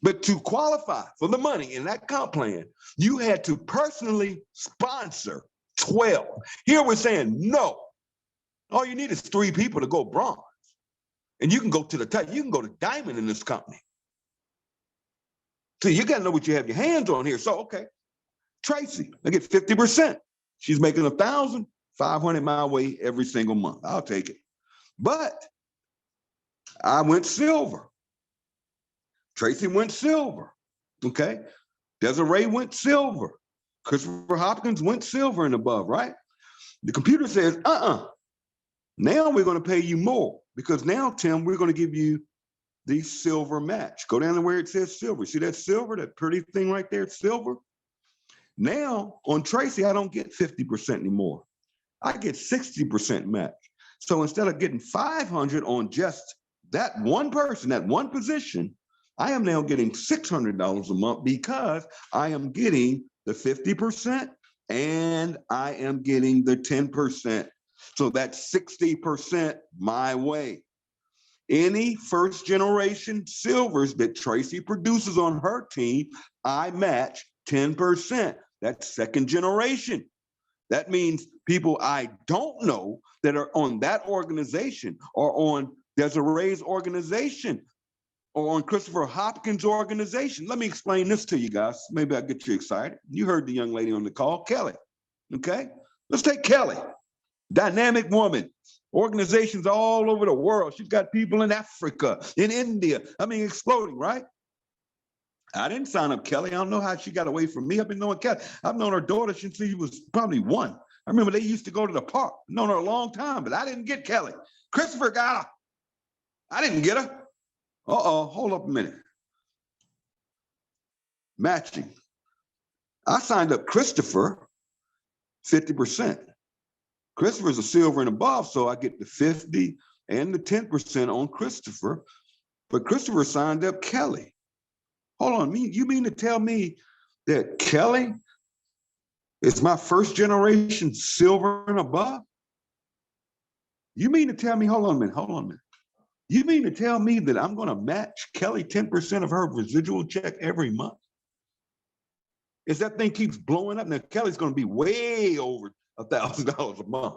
But to qualify for the money in that comp plan, you had to personally sponsor 12. Here we're saying no. All you need is 3 people to go bronze. And you can go to the top. You can go to diamond in this company. So you got to know what you have your hands on here. So, okay, Tracy, I get 50%. She's making 1,000, 500 my way every single month. I'll take it. But I went silver. Tracy went silver, okay? Desiree went silver. Christopher Hopkins went silver and above, right? The computer says, now we're going to pay you more, because now, Tim, we're going to give you the silver match. Go down to where it says silver. See that silver, that pretty thing right there, it's silver? Now, on Tracy, I don't get 50% anymore. I get 60% match. So instead of getting 500 on just that one person, that one position, I am now getting $600 a month, because I am getting the 50% and I am getting the 10%. So that's 60% my way. Any first generation silvers that Tracy produces on her team, I match 10%. That's second generation. That means people I don't know that are on that organization or on Desiree's organization or on Christopher Hopkins' organization. Let me explain this to you guys. Maybe I'll get you excited. You heard the young lady on the call, Kelly. Okay? Let's take Kelly. Dynamic woman. Organizations all over the world. She's got people in Africa, in India. I mean, exploding, right? I didn't sign up Kelly. I don't know how she got away from me. I've been knowing Kelly. I've known her daughter since she was probably 1. I remember they used to go to the park. I've known her a long time, but I didn't get Kelly. Christopher got her. I didn't get her. Uh-oh, hold up a minute. Matching. I signed up Christopher 50%. Christopher's a silver and above, so I get the 50 and the 10% on Christopher. But Christopher signed up Kelly. Hold on, you mean to tell me that Kelly is my first generation silver and above? You mean to tell me, hold on a minute. You mean to tell me that I'm going to match Kelly 10% of her residual check every month? As that thing keeps blowing up, now Kelly's going to be way over $1,000 a month.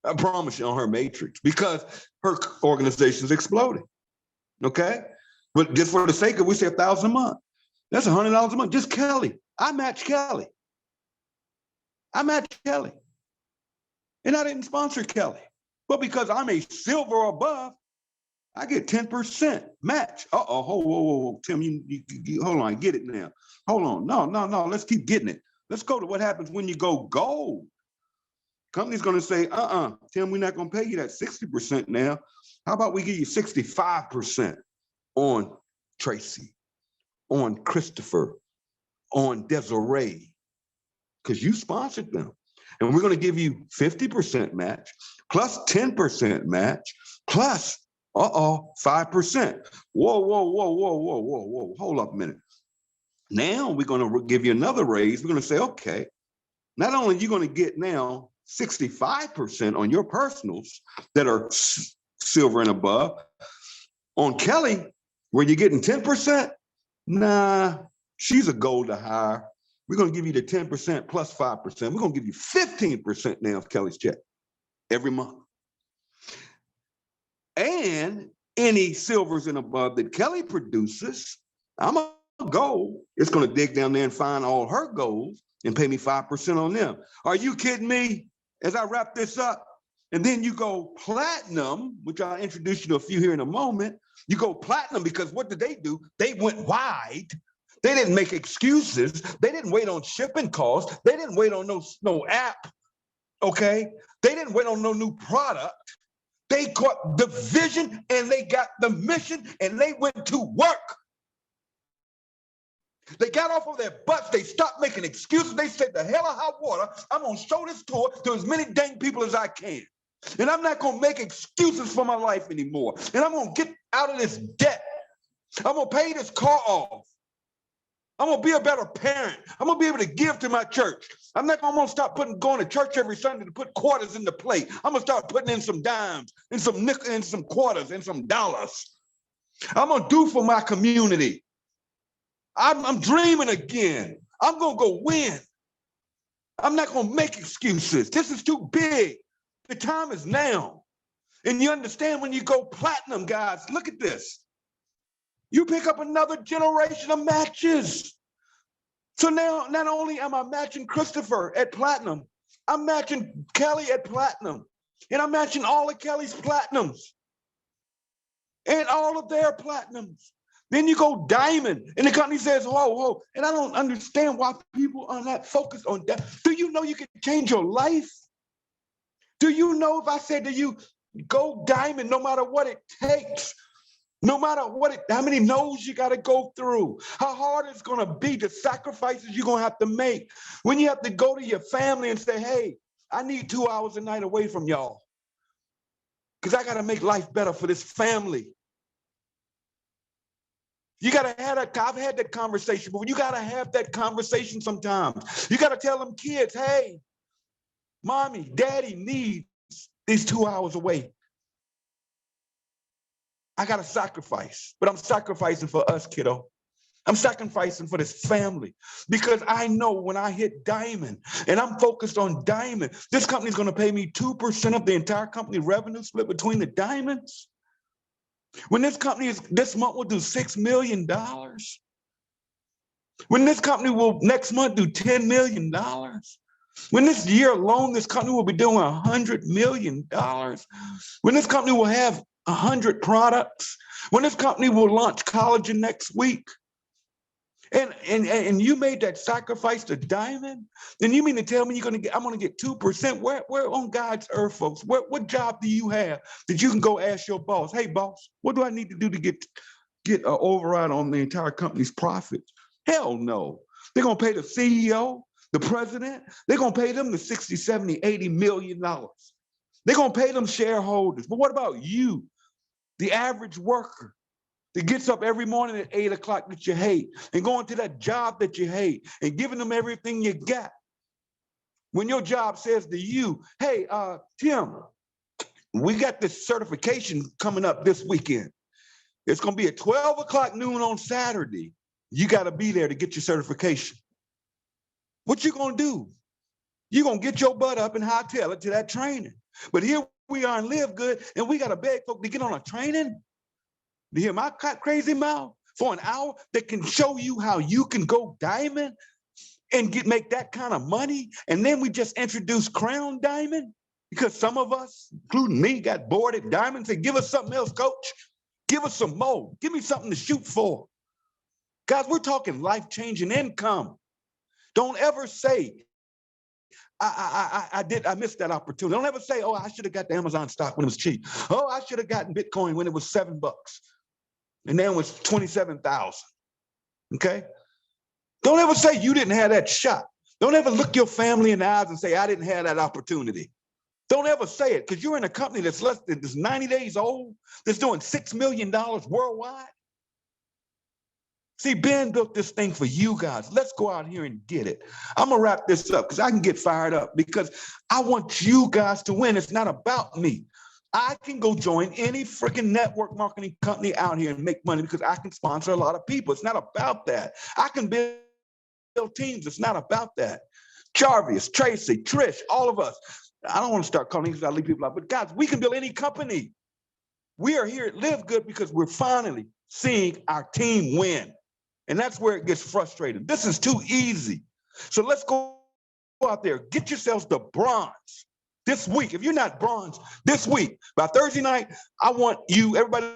I promise you on her matrix, because her organization's exploding. Okay? But just for the sake of, we say $1,000 a month. That's $100 a month. Just Kelly. I match Kelly. And I didn't sponsor Kelly. But because I'm a silver or above, I get 10% match. Uh-oh, whoa. Tim, you hold on, get it now. Hold on. No, let's keep getting it. Let's go to what happens when you go gold. Company's gonna say, Tim, we're not gonna pay you that 60% now. How about we give you 65% on Tracy, on Christopher, on Desiree, because you sponsored them. And we're gonna give you 50% match, plus 10% match, plus 5%. Whoa. Hold up a minute. Now we're going to give you another raise. We're going to say, okay, not only are you going to get now 65% on your personals that are silver and above, on Kelly, where you're getting 10%, nah, she's a gold to hire. We're going to give you the 10% plus 5%. We're going to give you 15% now of Kelly's check every month. And any silvers and above that Kelly produces, I'm a gold. It's going to dig down there and find all her golds and pay me 5% on them. Are you kidding me? As I wrap this up, and then you go platinum, which I'll introduce you to a few here in a moment. You go platinum because what did they do? They went wide. They didn't make excuses. They didn't wait on shipping costs. They didn't wait on no app. Okay? They didn't wait on no new product. They caught the vision and they got the mission and they went to work. They got off of their butts. They stopped making excuses. They said, the hell of hot water, I'm going to show this tour to as many dang people as I can. And I'm not going to make excuses for my life anymore. And I'm going to get out of this debt. I'm going to pay this car off. I'm going to be a better parent. I'm going to be able to give to my church. I'm going to stop going to church every Sunday to put quarters in the plate. I'm going to start putting in some dimes and some nickels and some quarters and some dollars. I'm going to do for my community. I'm dreaming again. I'm going to go win. I'm not going to make excuses. This is too big. The time is now. And you understand when you go platinum, guys, look at this. You pick up another generation of matches. So now, not only am I matching Christopher at platinum, I'm matching Kelly at platinum. And I'm matching all of Kelly's platinums. And all of their platinums. Then you go diamond, and the company says, whoa. And I don't understand why people are not focused on that. Do you know you can change your life? Do you know if I said to you, go diamond no matter what it takes? No matter how many no's you got to go through, how hard it's going to be, the sacrifices you're going to have to make. When you have to go to your family and say, hey, I need 2 hours a night away from y'all because I got to make life better for this family. You got to have that. I've had that conversation, but you got to have that conversation sometimes. You got to tell them kids, hey, mommy, daddy needs these 2 hours away. I got to sacrifice, but I'm sacrificing for us, kiddo. I'm sacrificing for this family because I know when I hit diamond and I'm focused on diamond, this company is going to pay me 2% of the entire company revenue split between the diamonds. When this company is, this month will do $6 million. When this company will next month do $10 million. When this year alone, this company will be doing $100 million. When this company will have 100 products. When this company will launch collagen next week. And you made that sacrifice to diamond, then you mean to tell me I'm gonna get 2%? Where on God's earth, folks? What job do you have that you can go ask your boss, hey boss, what do I need to do to get an override on the entire company's profits? Hell no. They're gonna pay the CEO, the president, they're gonna pay them the 60, 70, 80 million dollars. They're gonna pay them shareholders. But what about you, the average worker? That gets up every morning at 8 o'clock that you hate and going to that job that you hate and giving them everything you got. When your job says to you, hey, Tim, we got this certification coming up this weekend. It's going to be at 12 o'clock noon on Saturday. You got to be there to get your certification. What you going to do? You're going to get your butt up and hightail it to that training. But here we are in Live Good and we got to beg folks to get on a training. To hear my crazy mouth for an hour that can show you how you can go diamond and make that kind of money. And then we just introduced Crown Diamond because some of us, including me, got bored at diamond. Said, give us something else, coach. Give us some more. Give me something to shoot for. Guys, we're talking life-changing income. Don't ever say, I missed that opportunity. Don't ever say, oh, I should have got the Amazon stock when it was cheap. Oh, I should have gotten Bitcoin when it was $7. And then it was 27,000. Okay? Don't ever say you didn't have that shot. Don't ever look your family in the eyes and say, I didn't have that opportunity. Don't ever say it because you're in a company that's 90 days old, that's doing $6 million worldwide. See, Ben built this thing for you guys. Let's go out here and get it. I'm going to wrap this up because I can get fired up because I want you guys to win. It's not about me. I can go join any freaking network marketing company out here and make money because I can sponsor a lot of people. It's not about that. I can build teams. It's not about that. Jarvis, Tracy, Trish, all of us. I don't want to start calling because I leave people out, but guys, we can build any company. We are here at Live Good because we're finally seeing our team win. And that's where it gets frustrating. This is too easy. So let's go out there, get yourselves the bronze. This week, if you're not bronze, this week, by Thursday night, I want you, everybody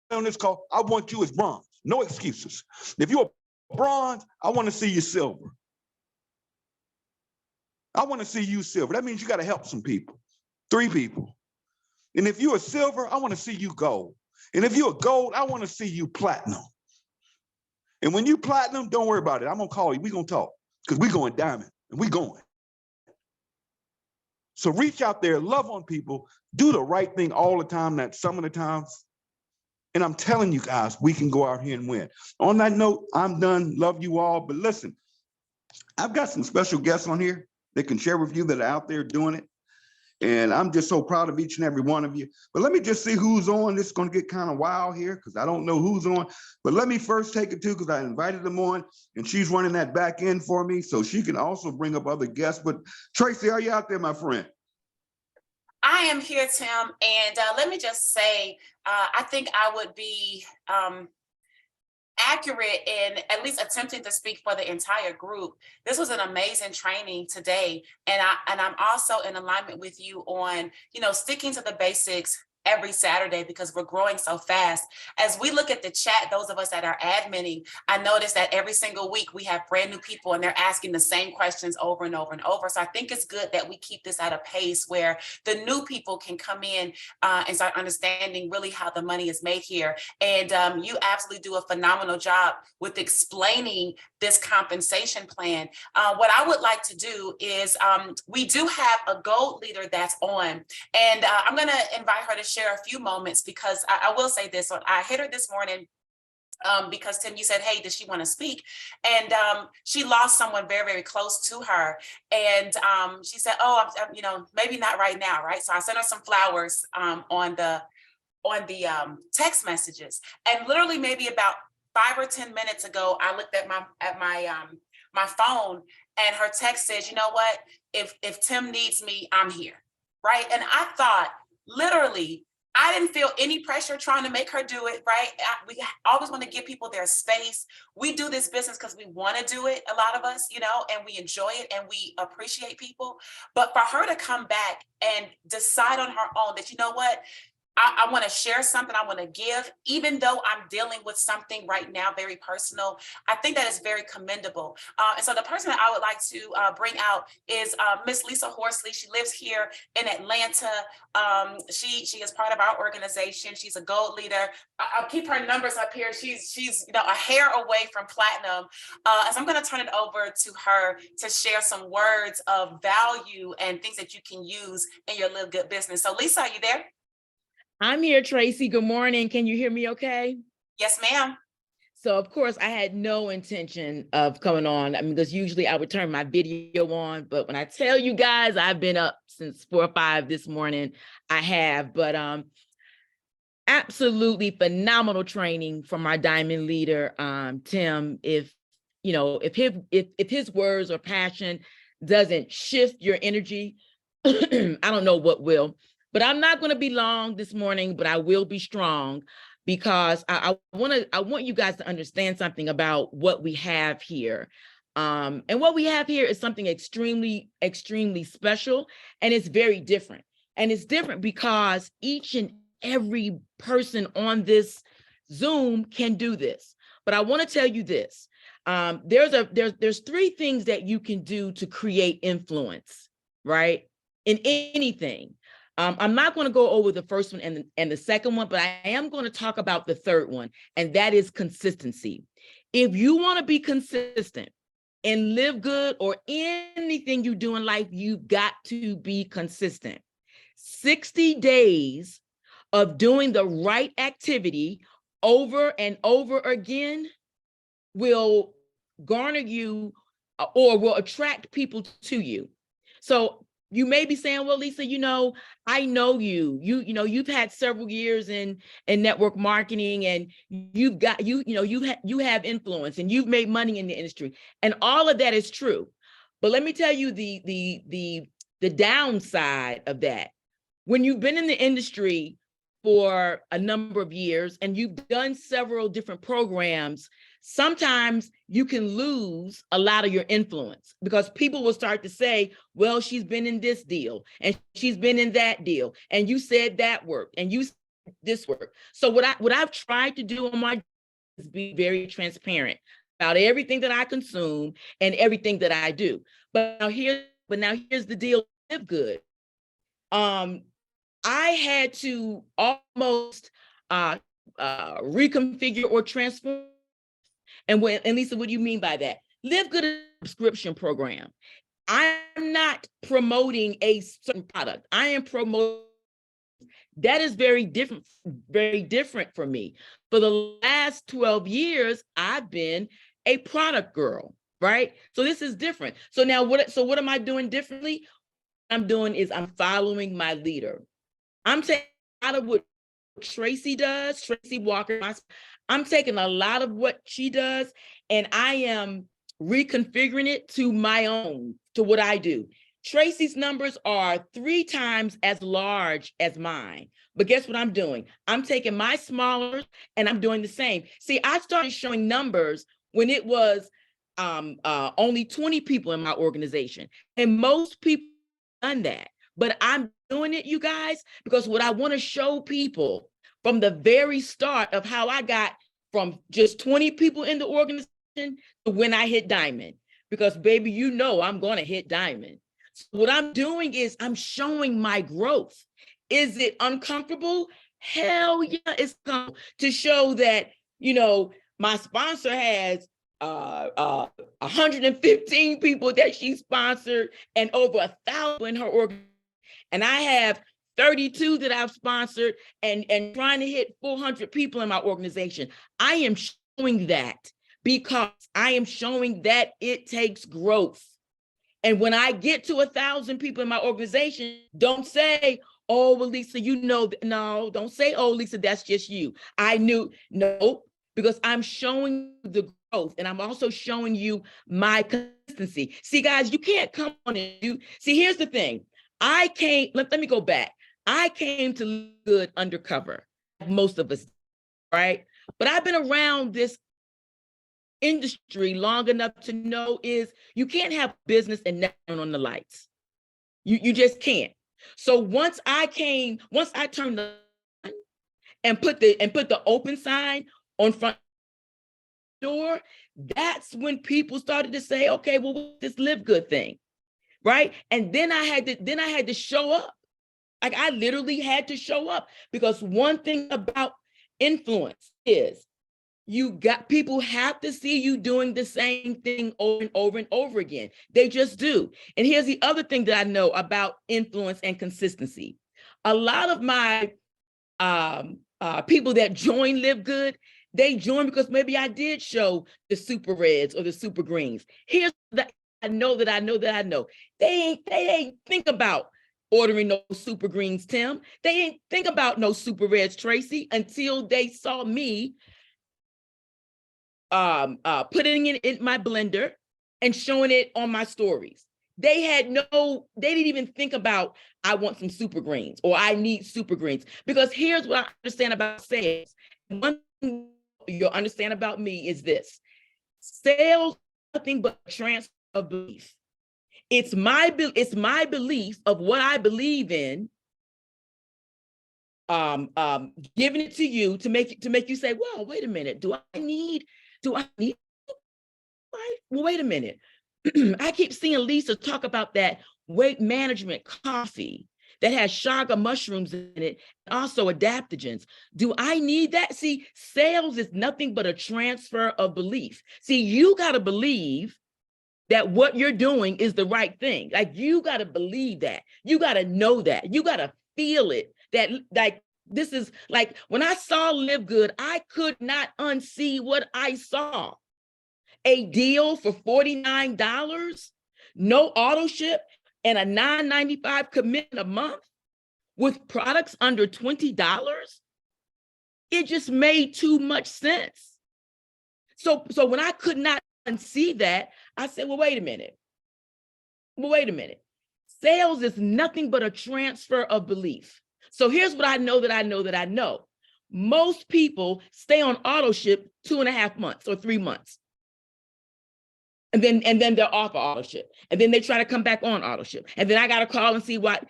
on this call, I want you as bronze. No excuses. If you're bronze, I want to see you silver. I want to see you silver. That means you got to help some people, 3 people. And if you're a silver, I want to see you gold. And if you're a gold, I want to see you platinum. And when you platinum, don't worry about it. I'm going to call you. We're going to talk because we're going diamond and we're going. So reach out there, love on people, do the right thing all the time, not some of the times. And I'm telling you guys, we can go out here and win. On that note, I'm done. Love you all. But listen, I've got some special guests on here that can share with you that are out there doing it. And I'm just so proud of each and every one of you. But let me just see who's on. This is going to get kind of wild here because I don't know who's on. But let me first take it too because I invited them on and she's running that back end for me. So she can also bring up other guests. But Tracy, are you out there, my friend? I am here, Tim. And let me just say, I think I would be accurate in at least attempting to speak for the entire group. This was an amazing training today. And I'm also in alignment with you on, sticking to the basics every Saturday because we're growing so fast. As we look at the chat, those of us that are adminning, I notice that every single week we have brand new people and they're asking the same questions over and over and over. So I think it's good that we keep this at a pace where the new people can come in and start understanding really how the money is made here. And you absolutely do a phenomenal job with explaining this compensation plan. What I would like to do is we do have a gold leader that's on, and I'm going to invite her to share a few moments because I will say this. I hit her this morning because Tim, you said, hey, does she want to speak? And she lost someone very, very close to her. And she said, oh, I'm maybe not right now, right? So I sent her some flowers on the text messages. And literally maybe about 5 or 10 minutes ago, I looked at my phone, and her text says, you know what? If Tim needs me, I'm here, right? And I thought, literally, I didn't feel any pressure trying to make her do it, right? We always want to give people their space. We do this business because we want to do it, a lot of us, and we enjoy it and we appreciate people. But for her to come back and decide on her own that, you know what? I want to share something, I want to give, even though I'm dealing with something right now, very personal. I think that is very commendable. And so the person that I would like to bring out is Miss Lisa Horsley. She lives here in Atlanta. She is part of our organization. She's a gold leader. I'll keep her numbers up here. She's a hair away from platinum. So I'm going to turn it over to her to share some words of value and things that you can use in your Live Good business. So Lisa, are you there? I'm here, Tracy. Good morning. Can you hear me okay? Yes, ma'am. So of course I had no intention of coming on. I mean, because usually I would turn my video on, but when I tell you guys, I've been up since 4 or 5 this morning, I have, but absolutely phenomenal training from our diamond leader, Tim. If his words or passion doesn't shift your energy, I don't know what will. But I'm not going to be long this morning, but I will be strong, because I want you guys to understand something about what we have here. And what we have here is something extremely, extremely special, and it's very different. And it's different because each and every person on this Zoom can do this. But I want to tell you this. There's 3 things that you can do to create influence, right? In anything. I'm not going to go over the first one and the second one, but I am going to talk about the third one, and that is consistency. If you want to be consistent and live good or anything you do in life, you've got to be consistent. 60 days of doing the right activity over and over again will garner you or will attract people to you. So you may be saying, well, Lisa, I know you've had several years in network marketing, and you've got, you have influence and you've made money in the industry, and all of that is true. But let me tell you the downside of that. When you've been in the industry for a number of years and you've done several different programs, sometimes you can lose a lot of your influence, because people will start to say, well, she's been in this deal and she's been in that deal, and you said that worked and you said this worked. So what I've tried to do on my is be very transparent about everything that I consume and everything that I do. But now here's the deal. Live Good. I had to almost reconfigure or transform. And Lisa, what do you mean by that? Live Good is a subscription program. I'm not promoting a certain product. I am promoting. That is very different for me. For the last 12 years, I've been a product girl, right? So this is different. So now what am I doing differently? What I'm doing is I'm following my leader. I'm taking a lot of what Tracy does, Tracy Walker. I'm taking a lot of what she does, and I am reconfiguring it to my own, to what I do. Tracy's numbers are 3 times as large as mine. But guess what I'm doing? I'm taking my smaller and I'm doing the same. See, I started showing numbers when it was only 20 people in my organization, and most people have done that. But I'm doing it, you guys, because what I want to show people from the very start of how I got from just 20 people in the organization to when I hit diamond, because baby, I'm going to hit diamond. So what I'm doing is I'm showing my growth. Is it uncomfortable? Hell yeah, it's comfortable to show that, my sponsor has 115 people that she sponsored and over 1,000 in her organization. And I have 32 that I've sponsored and trying to hit 400 people in my organization. I am showing that because I am showing that it takes growth. And when I get to 1,000 people in my organization, don't say, oh, well, Lisa, no, don't say, oh, Lisa, that's just you. No, because I'm showing the growth and I'm also showing you my consistency. See, guys, you can't come on and do, see, here's the thing. Let me go back. I came to Live Good undercover, like most of us, right? But I've been around this industry long enough to know is you can't have business and never turn on the lights. You just can't. So once I turned the and put the open sign on front door, that's when people started to say, okay, well, what's this Live Good thing? Right. And then I had to show up. Like I literally had to show up, because one thing about influence is people have to see you doing the same thing over and over and over again. They just do. And here's the other thing that I know about influence and consistency. A lot of my people that join Live Good, they join because maybe I did show the super reds or the super greens. Here's the I know. They ain't think about ordering no super greens, Tim. They ain't think about no super reds, Tracy, until they saw me putting it in my blender and showing it on my stories. They didn't even think about, I want some super greens or I need super greens. Because here's what I understand about sales. One thing you'll understand about me is this: sales, nothing but transfer of belief. It's my belief of what I believe in, giving it to you to make you say, well, wait a minute, do I need, right? Well, wait a minute. I keep seeing Lisa talk about that weight management coffee that has chaga mushrooms in it, and also adaptogens. Do I need that? See, sales is nothing but a transfer of belief. See, you got to believe that what you're doing is the right thing. Like, you got to believe that. You got to know that. You got to feel it. That, like, this is like, when I saw Live Good, I could not unsee what I saw. A deal for $49, no auto ship, and a $9.95 commitment a month with products under $20. It just made too much sense. So when I could not unsee that, I said, well, wait a minute. Sales is nothing but a transfer of belief. So here's what I know. Most people stay on auto ship 2.5 months or 3 months. And then they're off of auto ship. And then they try to come back on auto ship. And then I got to call and see what.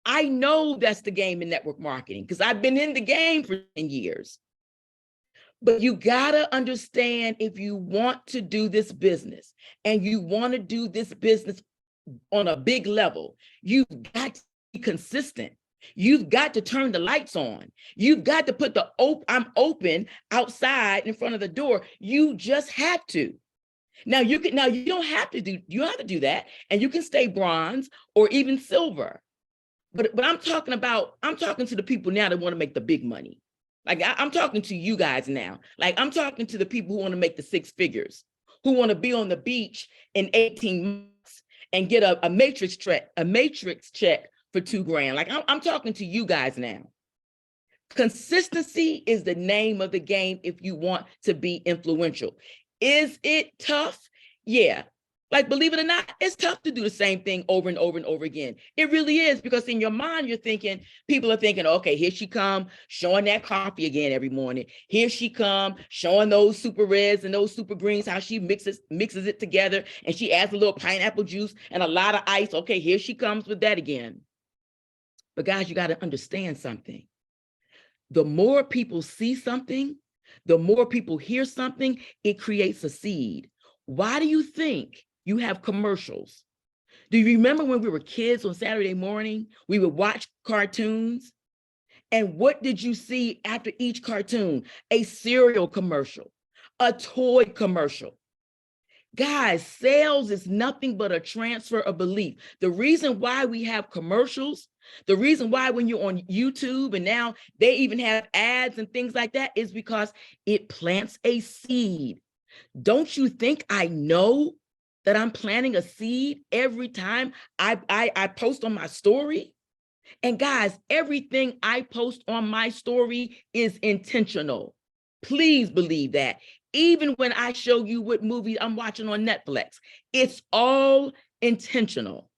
I know that's the game in network marketing, because I've been in the game for 10 years. But you got to understand, if you want to do this business and you want to do this business on a big level, you've got to be consistent. You've got to turn the lights on. You've got to put I'm open outside in front of the door. You just have to. Now you don't have to do that, and you can stay bronze or even silver. But I'm talking to the people now that want to make the big money. Like I'm talking to you guys now. Like I'm talking to the people who want to make the 6 figures, who want to be on the beach in 18 months and get a matrix check for $2,000. Like I'm talking to you guys now. Consistency is the name of the game if you want to be influential. Is it tough? Yeah. Like, believe it or not, it's tough to do the same thing over and over and over again. It really is, because in your mind, people are thinking, okay, here she come showing that coffee again every morning. Here she come showing those super reds and those super greens, how she mixes it together, and she adds a little pineapple juice and a lot of ice. Okay, here she comes with that again. But guys, you got to understand something. The more people see something, the more people hear something, it creates a seed. Why do you think you have commercials? Do you remember when we were kids on Saturday morning, we would watch cartoons? And what did you see after each cartoon? A cereal commercial, a toy commercial. Guys, sales is nothing but a transfer of belief. The reason why we have commercials, the reason why when you're on YouTube and now they even have ads and things like that, is because it plants a seed. Don't you think I know that I'm planting a seed every time I post on my story? And guys, everything I post on my story is intentional. Please believe that. Even when I show you what movie I'm watching on Netflix, it's all intentional.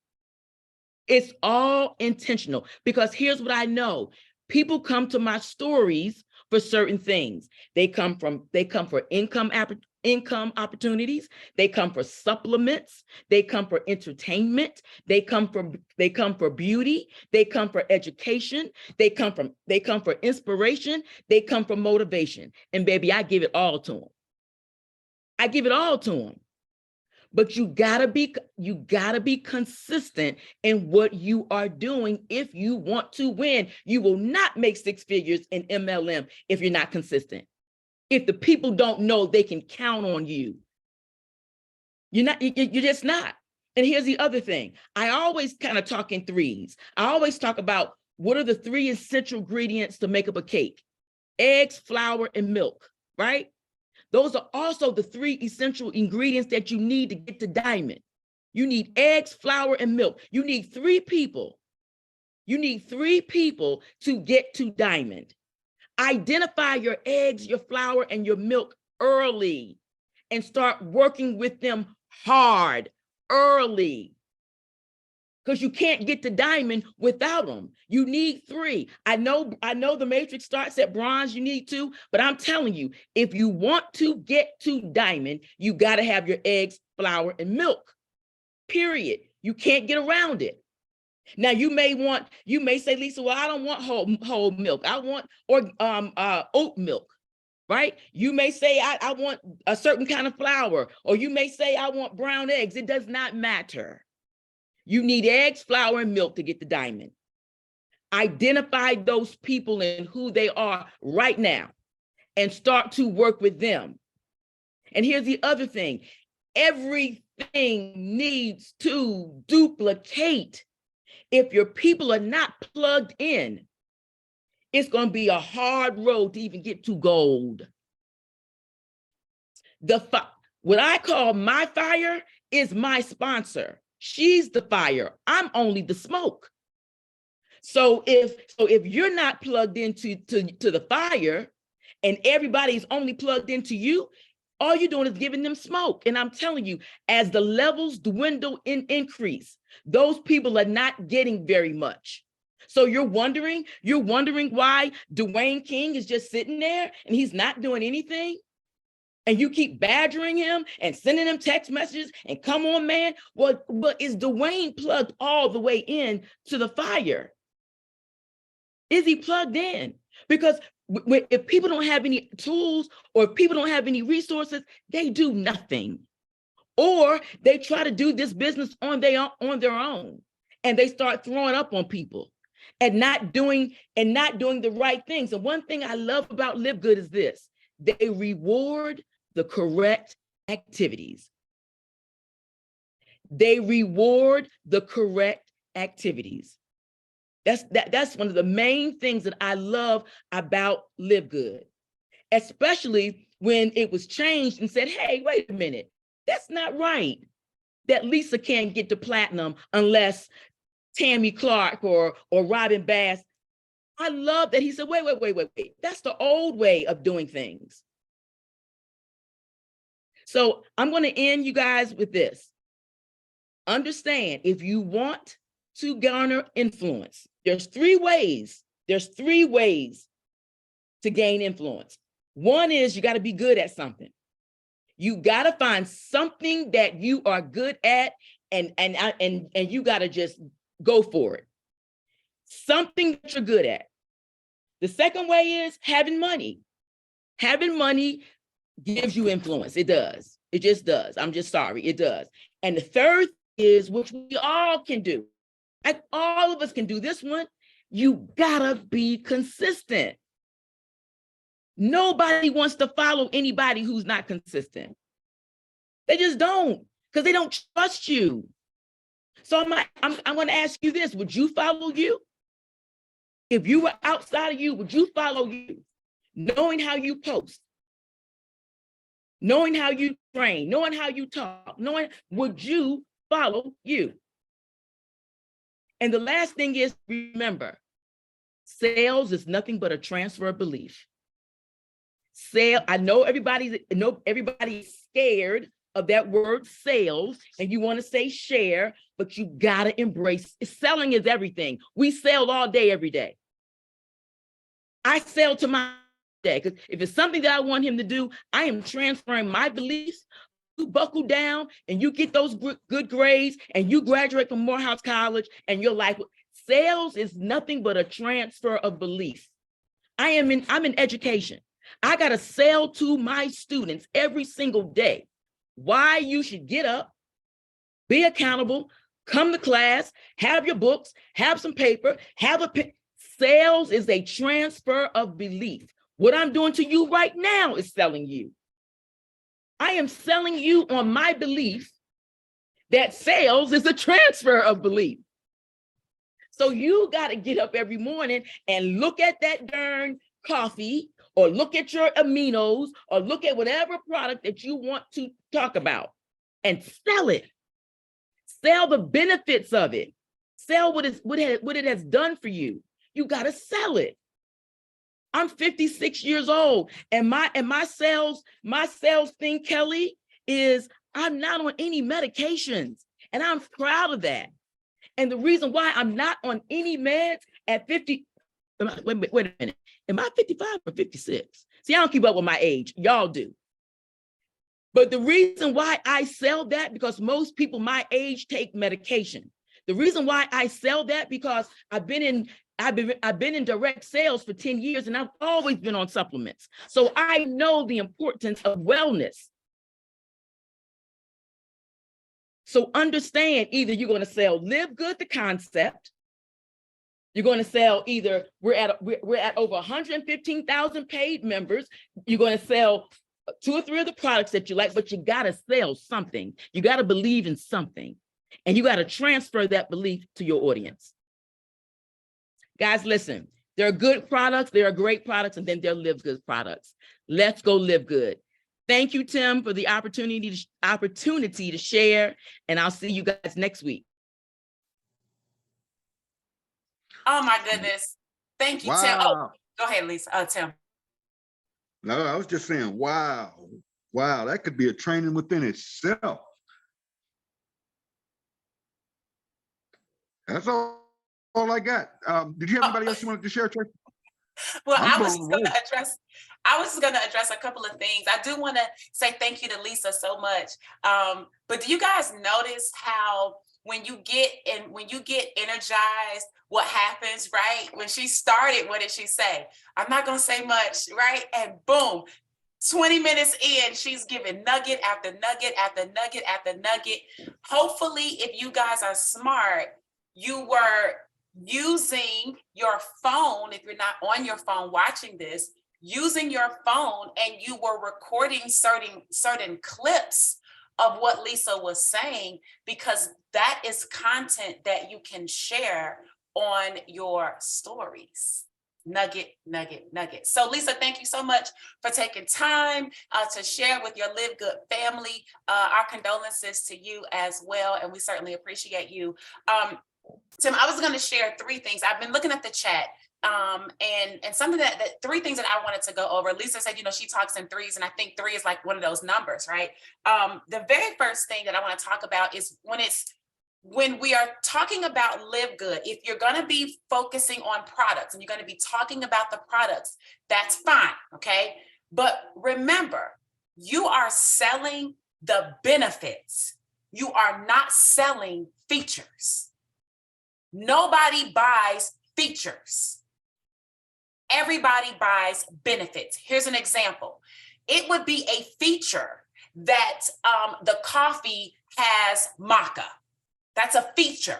It's all intentional, because here's what I know. People come to my stories for certain things. They come for income opportunities. They come for supplements. They come for entertainment. They come for beauty. They come for education. They come for inspiration. They come for motivation. And baby, I give it all to them. I give it all to them. But you gotta be consistent in what you are doing if you want to win. You will not make six figures in MLM if you're not consistent. If the people don't know they can count on you, you're just not. And here's the other thing. I always kind of talk in threes. I always talk about what are the three essential ingredients to make up a cake: eggs, flour, and milk, right? Those are also the three essential ingredients that you need to get to diamond. You need eggs, flour, and milk. You need three people. You need three people to get to diamond. Identify your eggs, your flour, and your milk early and start working with them hard early. Because you can't get to diamond without them. You need three. I know the matrix starts at bronze, you need two, but I'm telling you, if you want to get to diamond, you got to have your eggs, flour, and milk, period. You can't get around it. Now you may say, Lisa, well, I don't want whole milk. I want oat milk, right? You may say, I want a certain kind of flour, or you may say, I want brown eggs. It does not matter. You need eggs, flour, and milk to get the diamond. Identify those people and who they are right now and start to work with them. And here's the other thing. Everything needs to duplicate. If your people are not plugged in, it's going to be a hard road to even get to gold. What I call my fire is my sponsor. She's the fire. I'm only the smoke. So if you're not plugged into the fire and everybody's only plugged into you, all you're doing is giving them smoke. And I'm telling you, as the levels dwindle and increase, those people are not getting very much. So you're wondering why Dwayne King is just sitting there and he's not doing anything? And you keep badgering him and sending him text messages and come on, man. Well, but is Dwayne plugged all the way in to the fire? Is he plugged in? Because if people don't have any tools or if people don't have any resources, they do nothing. Or they try to do this business on their own, and they start throwing up on people and not doing the right things. And one thing I love about Live Good is this: they reward the correct activities. They reward the correct activities. That's one of the main things that I love about Live Good, especially when it was changed and said, hey, wait a minute, that's not right. That Lisa can't get to platinum unless Tammy Clark or Robin Bass. I love that he said, wait. That's the old way of doing things. So I'm going to end you guys with this. Understand, if you want to garner influence, there's three ways to gain influence. One is you got to be good at something. You got to find something that you are good at and you got to just go for it. Something that you're good at. The second way is having money. Having money gives you influence. It does. It just does. I'm just sorry. It does. And the third is, which we all can do. Like all of us can do this one. You gotta be consistent. Nobody wants to follow anybody who's not consistent. They just don't, because they don't trust you. So I'm going to ask you this: would you follow you? If you were outside of you, would you follow you? Knowing how you post, knowing how you train, knowing how you talk, would you follow you? And the last thing is, remember, sales is nothing but a transfer of belief. I know everybody's scared of that word sales, and you want to say share, but you got to embrace selling is everything. We sell all day, every day. I sell to my day, because if it's something that I want him to do, I am transferring my beliefs. You buckle down and you get those good grades and you graduate from Morehouse College and your life. Sales is nothing but a transfer of belief. I'm in education. I got to sell to my students every single day why you should get up, be accountable, come to class, have your books, have some paper, Sales is a transfer of belief. What I'm doing to you right now is selling you. I am selling you on my belief that sales is a transfer of belief. So you got to get up every morning and look at that darn coffee, or look at your aminos, or look at whatever product that you want to talk about and sell it. Sell the benefits of it. Sell what it has done for you. You got to sell it. I'm 56 years old, and my sales thing, Kelly, is I'm not on any medications, and I'm proud of that. And the reason why I'm not on any meds at 50, wait a minute, am I 55 or 56? See, I don't keep up with my age. Y'all do. But the reason why I sell that, because most people my age take medication. The reason why I sell that, because I've been in direct sales for 10 years, and I've always been on supplements. So I know the importance of wellness. So understand, either you're going to sell Live Good, the concept. You're going to sell either, we're at over 115,000 paid members. You're going to sell 2 or 3 of the products that you like, but you got to sell something. You got to believe in something, and you got to transfer that belief to your audience. Guys, listen, there are good products, there are great products, and then there are Live Good products. Let's go live good. Thank you, Tim, for the opportunity to share, and I'll see you guys next week. Oh my goodness. Thank you, Wow. Tim. Oh, go ahead, Lisa. Tim. No, I was just saying, wow, that could be a training within itself. That's all I got. Did you have anybody else you wanted to share, Tracy? Well, I was just going to address a couple of things. I do want to say thank you to Lisa so much. But do you guys notice how when you get energized, what happens, right? When she started, what did she say? I'm not going to say much, right? And boom, 20 minutes in, she's giving nugget after nugget after nugget after nugget. Hopefully, if you guys are smart, you were using your phone, if you're not on your phone watching this, using your phone, and you were recording certain clips of what Lisa was saying, because that is content that you can share on your stories. Nugget. So Lisa, thank you so much for taking time to share with your Live Good family. Our condolences to you as well, and we certainly appreciate you. Tim, I was going to share 3 things. I've been looking at the chat, and something that 3 things that I wanted to go over. Lisa said, she talks in 3s, and I think 3 is like one of those numbers, right? The very first thing that I want to talk about is when we are talking about Live Good. If you're going to be focusing on products and you're going to be talking about the products, that's fine, okay? But remember, you are selling the benefits. You are not selling features. Nobody buys features. Everybody buys benefits. Here's an example. It would be a feature that the coffee has maca. That's a feature.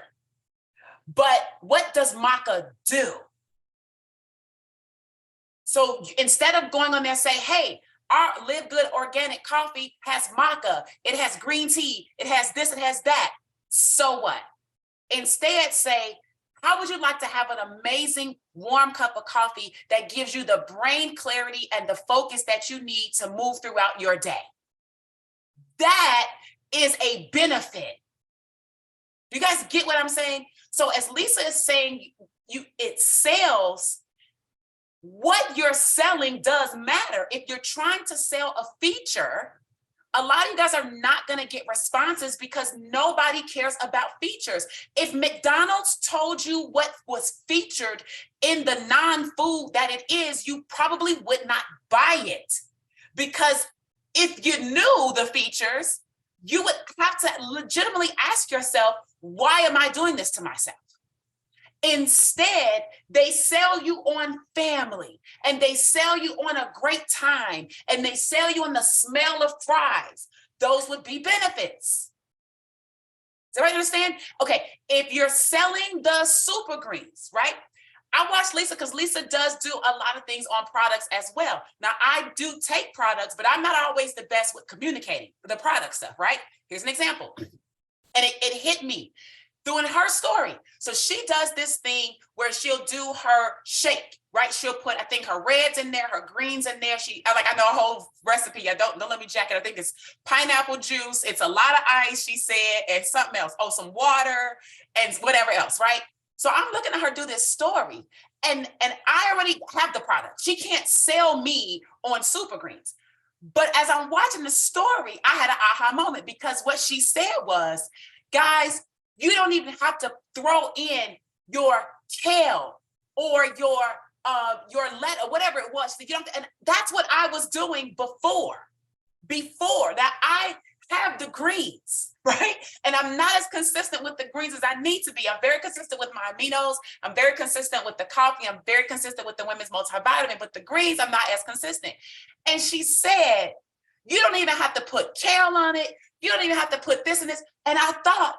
But what does maca do? So instead of going on there and say, hey, our Live Good organic coffee has maca, it has green tea, it has this, it has that. So what? Instead, say, how would you like to have an amazing warm cup of coffee that gives you the brain clarity and the focus that you need to move throughout your day? That is a benefit. You guys get what I'm saying? So as Lisa is saying, it sells what you're selling does matter. If you're trying to sell a feature, a lot of you guys are not going to get responses because nobody cares about features. If McDonald's told you what was featured in the non-food that it is, you probably would not buy it. Because if you knew the features, you would have to legitimately ask yourself, why am I doing this to myself? Instead, they sell you on family, and they sell you on a great time, and they sell you on the smell of fries. Those would be benefits. Does everybody understand? Okay, if you're selling the super greens, right? I watch Lisa because Lisa does do a lot of things on products as well. Now, I do take products, but I'm not always the best with communicating the product stuff, right? Here's an example. And it hit me doing her story. So she does this thing where she'll do her shake, right? She'll put, I think, her reds in there, her greens in there. I know a whole recipe. Don't let me jack it. I think it's pineapple juice. It's a lot of ice, she said, and something else. Oh, some water and whatever else, right? So I'm looking at her do this story, and I already have the product. She can't sell me on super greens. But as I'm watching the story, I had an aha moment, because what she said was, guys, you don't even have to throw in your kale or your lettuce, whatever it was. You don't, and that's what I was doing before that. I have the greens, right? And I'm not as consistent with the greens as I need to be. I'm very consistent with my aminos. I'm very consistent with the coffee. I'm very consistent with the women's multivitamin, but the greens, I'm not as consistent. And she said, you don't even have to put kale on it. You don't even have to put this and this. And I thought,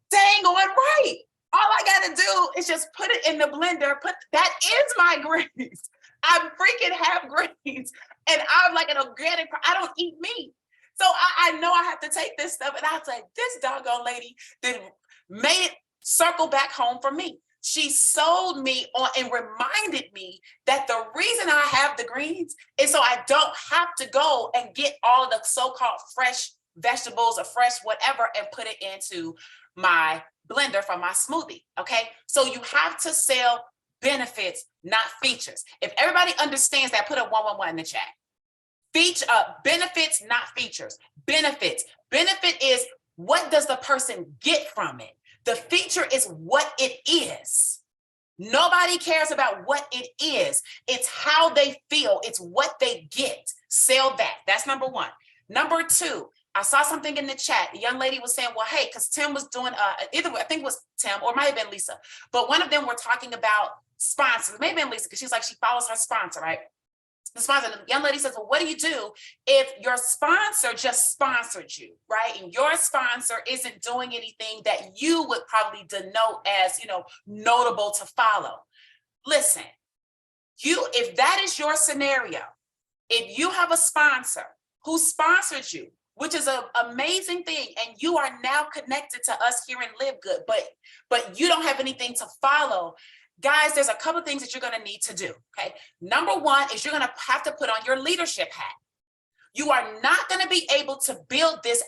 dang on right. All I got to do is just put it in the blender. That is my greens. I freaking have greens. And I'm like an organic, I don't eat meat. So I know I have to take this stuff. And I was like, this doggone lady that made it circle back home for me. She sold me on and reminded me that the reason I have the greens is so I don't have to go and get all the so-called fresh vegetables or fresh whatever and put it into my blender for my smoothie. Okay. So you have to sell benefits, not features. If everybody understands that, put a 111 in the chat. Benefits, not features. Benefits. Benefit is, what does the person get from it? The feature is what it is. Nobody cares about what it is. It's how they feel. It's what they get. Sell that. That's number one. Number two, I saw something in the chat. A young lady was saying, well, hey, because Tim was doing, either way, I think it was Tim or it might have been Lisa, but one of them were talking about sponsors. Maybe Lisa, because she's like, she follows her sponsor, right? The sponsor, the young lady says, well, what do you do if your sponsor just sponsored you, right? And your sponsor isn't doing anything that you would probably denote as, notable to follow. Listen, if that is your scenario, if you have a sponsor who sponsored you, which is an amazing thing, and you are now connected to us here in Live Good, but you don't have anything to follow, guys, there's a couple of things that you're going to need to do, okay? Number one is you're going to have to put on your leadership hat. You are not going to be able to build this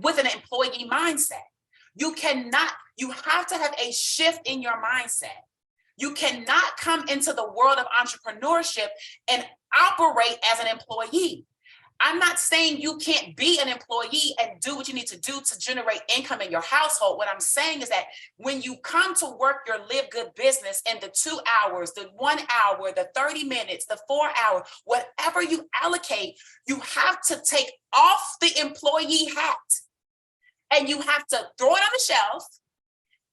with an employee mindset. You have to have a shift in your mindset. You cannot come into the world of entrepreneurship and operate as an employee. I'm not saying you can't be an employee and do what you need to do to generate income in your household. What I'm saying is that when you come to work your Live Good business in the 2 hours, the 1 hour, the 30 minutes, the 4 hour, whatever you allocate, you have to take off the employee hat and you have to throw it on the shelf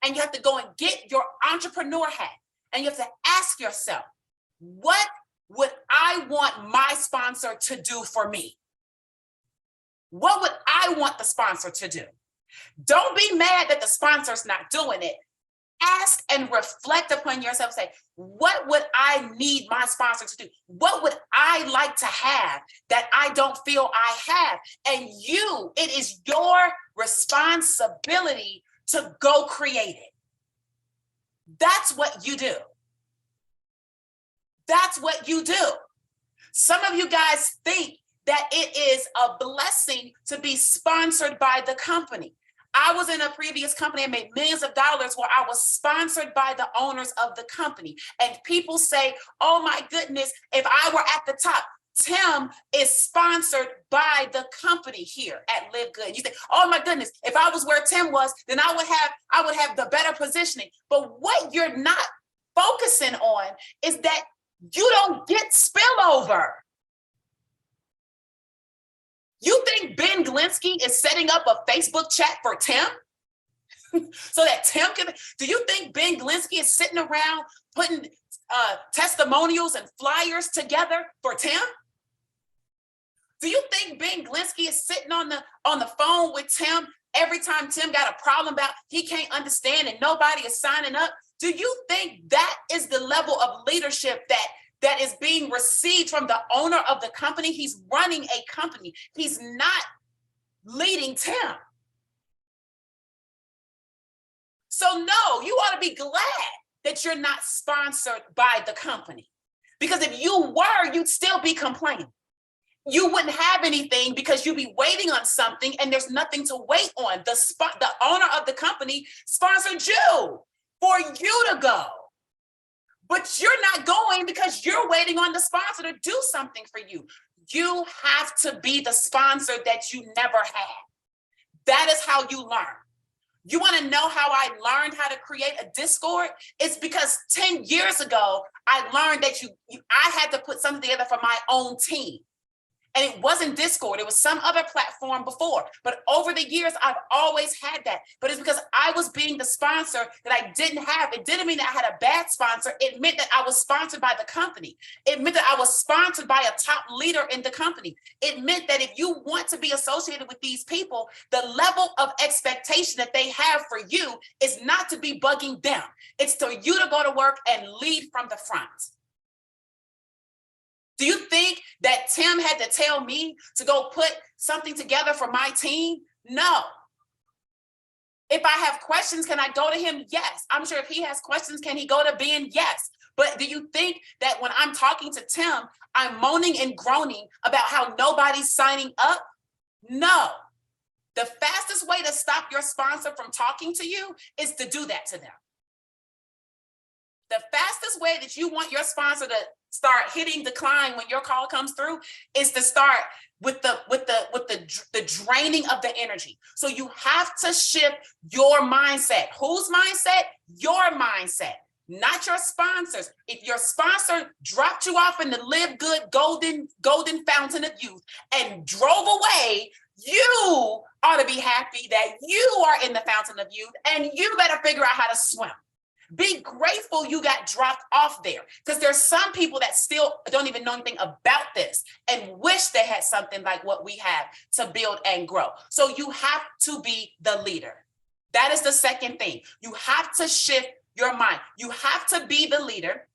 and you have to go and get your entrepreneur hat. And you have to ask yourself, what would I want my sponsor to do for me? What would I want the sponsor to do? Don't be mad that the sponsor's not doing it. Ask and reflect upon yourself. Say, what would I need my sponsor to do? What would I like to have that I don't feel I have? And it is your responsibility to go create it. That's what you do. That's what you do. Some of you guys think that it is a blessing to be sponsored by the company. I was in a previous company and made millions of dollars where I was sponsored by the owners of the company. And people say, oh my goodness, if I were at the top, Tim is sponsored by the company here at Live Good. You say, oh my goodness, if I was where Tim was, then I would have the better positioning. But what you're not focusing on is that you don't get spillover. You think Ben Glinsky is setting up a Facebook chat for Tim so that Tim can, do you think Ben Glinsky is sitting around putting testimonials and flyers together for Tim? Do you think Ben Glinsky is sitting on the phone with Tim every time Tim got a problem about he can't understand and nobody is signing up? Do you think that is the level of leadership that is being received from the owner of the company? He's running a company. He's not leading Tim. So no, you ought to be glad that you're not sponsored by the company. Because if you were, you'd still be complaining. You wouldn't have anything because you'd be waiting on something and there's nothing to wait on. The owner of the company sponsored you for you to go. But you're not going because you're waiting on the sponsor to do something for you. You have to be the sponsor that you never had. That is how you learn. You want to know how I learned how to create a Discord? It's because 10 years ago, I learned that I had to put something together for my own team. And it wasn't Discord, it was some other platform before. But over the years, I've always had that. But it's because I was being the sponsor that I didn't have. It didn't mean that I had a bad sponsor. It meant that I was sponsored by the company. It meant that I was sponsored by a top leader in the company. It meant that if you want to be associated with these people, the level of expectation that they have for you is not to be bugging them. It's for you to go to work and lead from the front. Do you think that Tim had to tell me to go put something together for my team? No. If I have questions, can I go to him? Yes. I'm sure if he has questions, can he go to Ben? Yes. But do you think that when I'm talking to Tim, I'm moaning and groaning about how nobody's signing up? No. The fastest way to stop your sponsor from talking to you is to do that to them. The fastest way that you want your sponsor to start hitting decline when your call comes through is to start with the draining of the energy. So you have to shift your mindset. Whose mindset? Your mindset, not your sponsors. If your sponsor dropped you off in the Live Good golden fountain of youth and drove away, you ought to be happy that you are in the fountain of youth and you better figure out how to swim. Be grateful you got dropped off there, because there's some people that still don't even know anything about this and wish they had something like what we have to build and grow. So you have to be the leader. That is the second thing. You have to shift your mind. You have to be the leader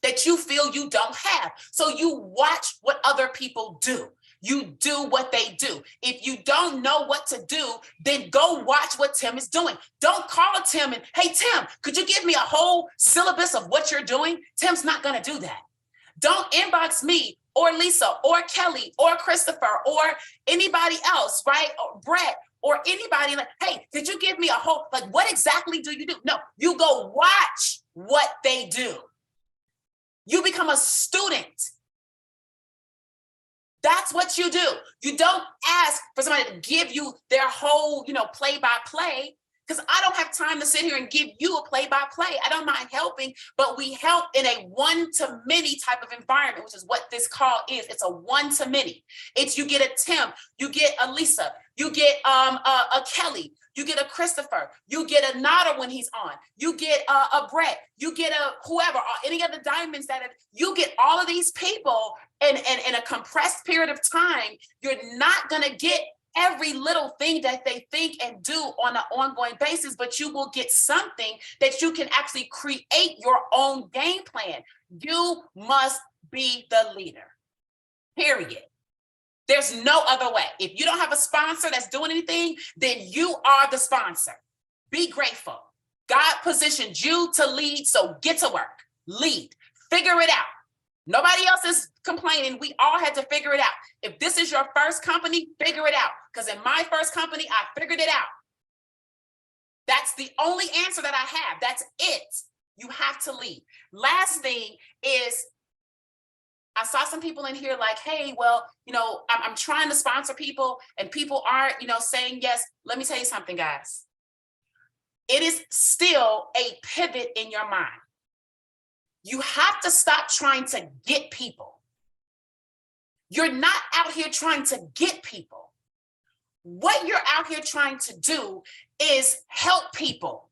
that you feel you don't have. So you watch what other people do. You do what they do. If you don't know what to do, then go watch what Tim is doing. Don't call Tim and, hey, Tim, could you give me a whole syllabus of what you're doing? Tim's not going to do that. Don't inbox me or Lisa or Kelly or Christopher or anybody else, right? Or Brett or anybody like, hey, could you give me a whole, like, what exactly do you do? No, you go watch what they do. You become a student. That's what you do. You don't ask for somebody to give you their whole, play-by-play, because I don't have time to sit here and give you a play-by-play. I don't mind helping, but we help in a one-to-many type of environment, which is what this call is. It's a one-to-many. It's you get a Tim, you get a Lisa, you get a Kelly, you get a Christopher, you get a Nada when he's on, you get a Brett, you get a whoever, any of the diamonds you get all of these people in a compressed period of time. You're not going to get every little thing that they think and do on an ongoing basis, but you will get something that you can actually create your own game plan. You must be the leader, period. There's no other way. If you don't have a sponsor that's doing anything, then you are the sponsor. Be grateful. God positioned you to lead, so get to work, lead, figure it out. Nobody else is complaining. We all had to figure it out. If this is your first company, figure it out. Because in my first company, I figured it out. That's the only answer that I have. That's it. You have to leave. Last thing is, I saw some people in here like, hey, well, I'm trying to sponsor people and people aren't, saying yes. Let me tell you something, guys. It is still a pivot in your mind. You have to stop trying to get people. You're not out here trying to get people. What you're out here trying to do is help people.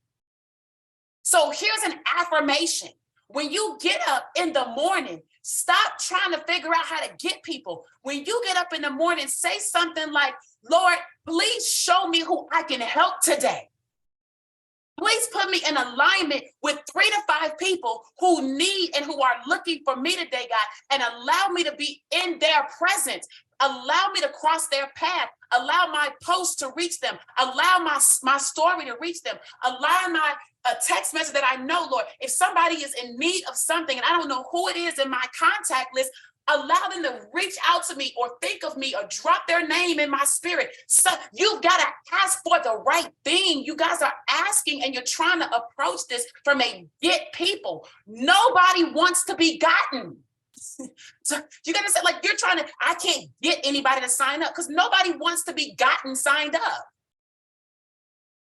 So here's an affirmation. When you get up in the morning, stop trying to figure out how to get people. When you get up in the morning, say something like, Lord, please show me who I can help today. Please put me in alignment with 3 to 5 people who need and who are looking for me today, God, and allow me to be in their presence. Allow me to cross their path. Allow my post to reach them. Allow my story to reach them. Allow a text message that I know, Lord, if somebody is in need of something and I don't know who it is in my contact list, allow them to reach out to me or think of me or drop their name in my spirit. So you've got to ask for the right thing. You guys are asking and you're trying to approach this from a get people. Nobody wants to be gotten. So you got to say, like, I can't get anybody to sign up because nobody wants to be gotten signed up.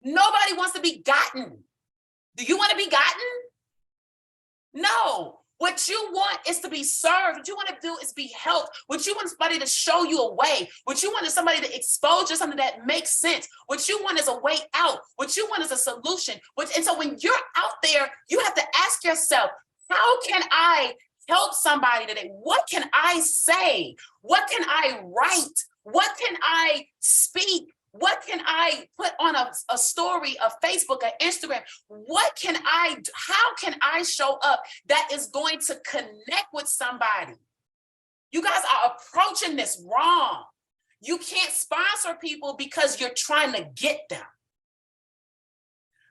Nobody wants to be gotten. Do you want to be gotten? No. What you want is to be served. What you want to do is be helped. What you want is somebody to show you a way. What you want is somebody to expose you to something that makes sense. What you want is a way out. What you want is a solution. And so when you're out there, you have to ask yourself, how can I help somebody today? What can I say? What can I write? What can I speak? What can I put on a story, a Facebook, an Instagram? How can I show up that is going to connect with somebody? You guys are approaching this wrong. You can't sponsor people because you're trying to get them.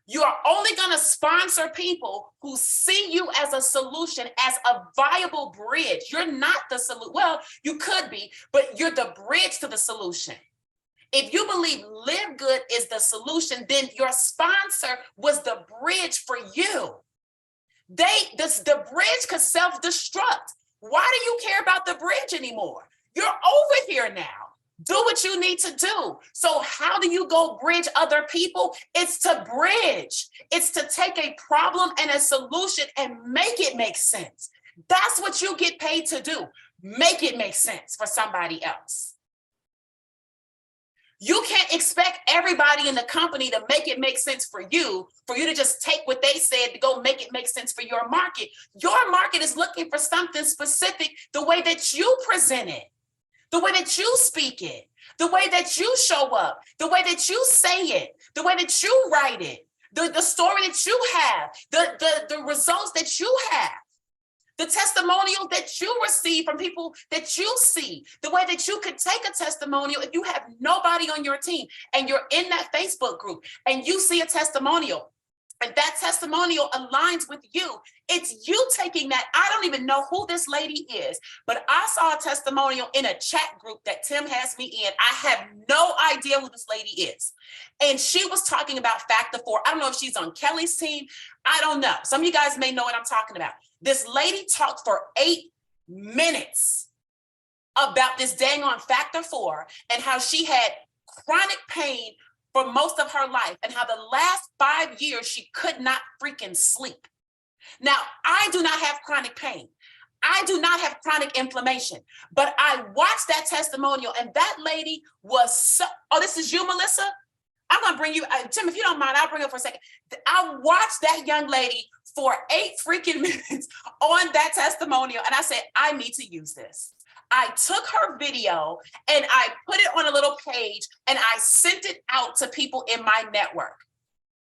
You are only going to sponsor people who see you as a solution, as a viable bridge. You're not the solution. Well, you could be, but you're the bridge to the solution. If you believe Live Good is the solution, then your sponsor was the bridge for you. The bridge could self-destruct. Why do you care about the bridge anymore? You're over here now. Do what you need to do. So how do you go bridge other people? It's to bridge. It's to take a problem and a solution and make it make sense. That's what you get paid to do. Make it make sense for somebody else. You can't expect everybody in the company to make it make sense for you to just take what they said to go make it make sense for your market. Your market is looking for something specific, the way that you present it, the way that you speak it, the way that you show up, the way that you say it, the way that you write it, the story that you have, the results that you have. The testimonial that you receive from people that you see, the way that you could take a testimonial if you have nobody on your team and you're in that Facebook group and you see a testimonial and that testimonial aligns with you. It's you taking that. I don't even know who this lady is, but I saw a testimonial in a chat group that Tim has me in. I have no idea who this lady is. And she was talking about Factor 4. I don't know if she's on Kelly's team. I don't know. Some of you guys may know what I'm talking about. This lady talked for 8 minutes about this dang on Factor 4 and how she had chronic pain for most of her life and how the last 5 years she could not freaking sleep. Now, I do not have chronic pain. I do not have chronic inflammation, but I watched that testimonial and that lady was so, oh, this is you, Melissa? I'm going to bring you, Tim, if you don't mind, I'll bring her for a second. I watched that young lady for 8 freaking minutes on that testimonial. And I said, I need to use this. I took her video and I put it on a little page and I sent it out to people in my network.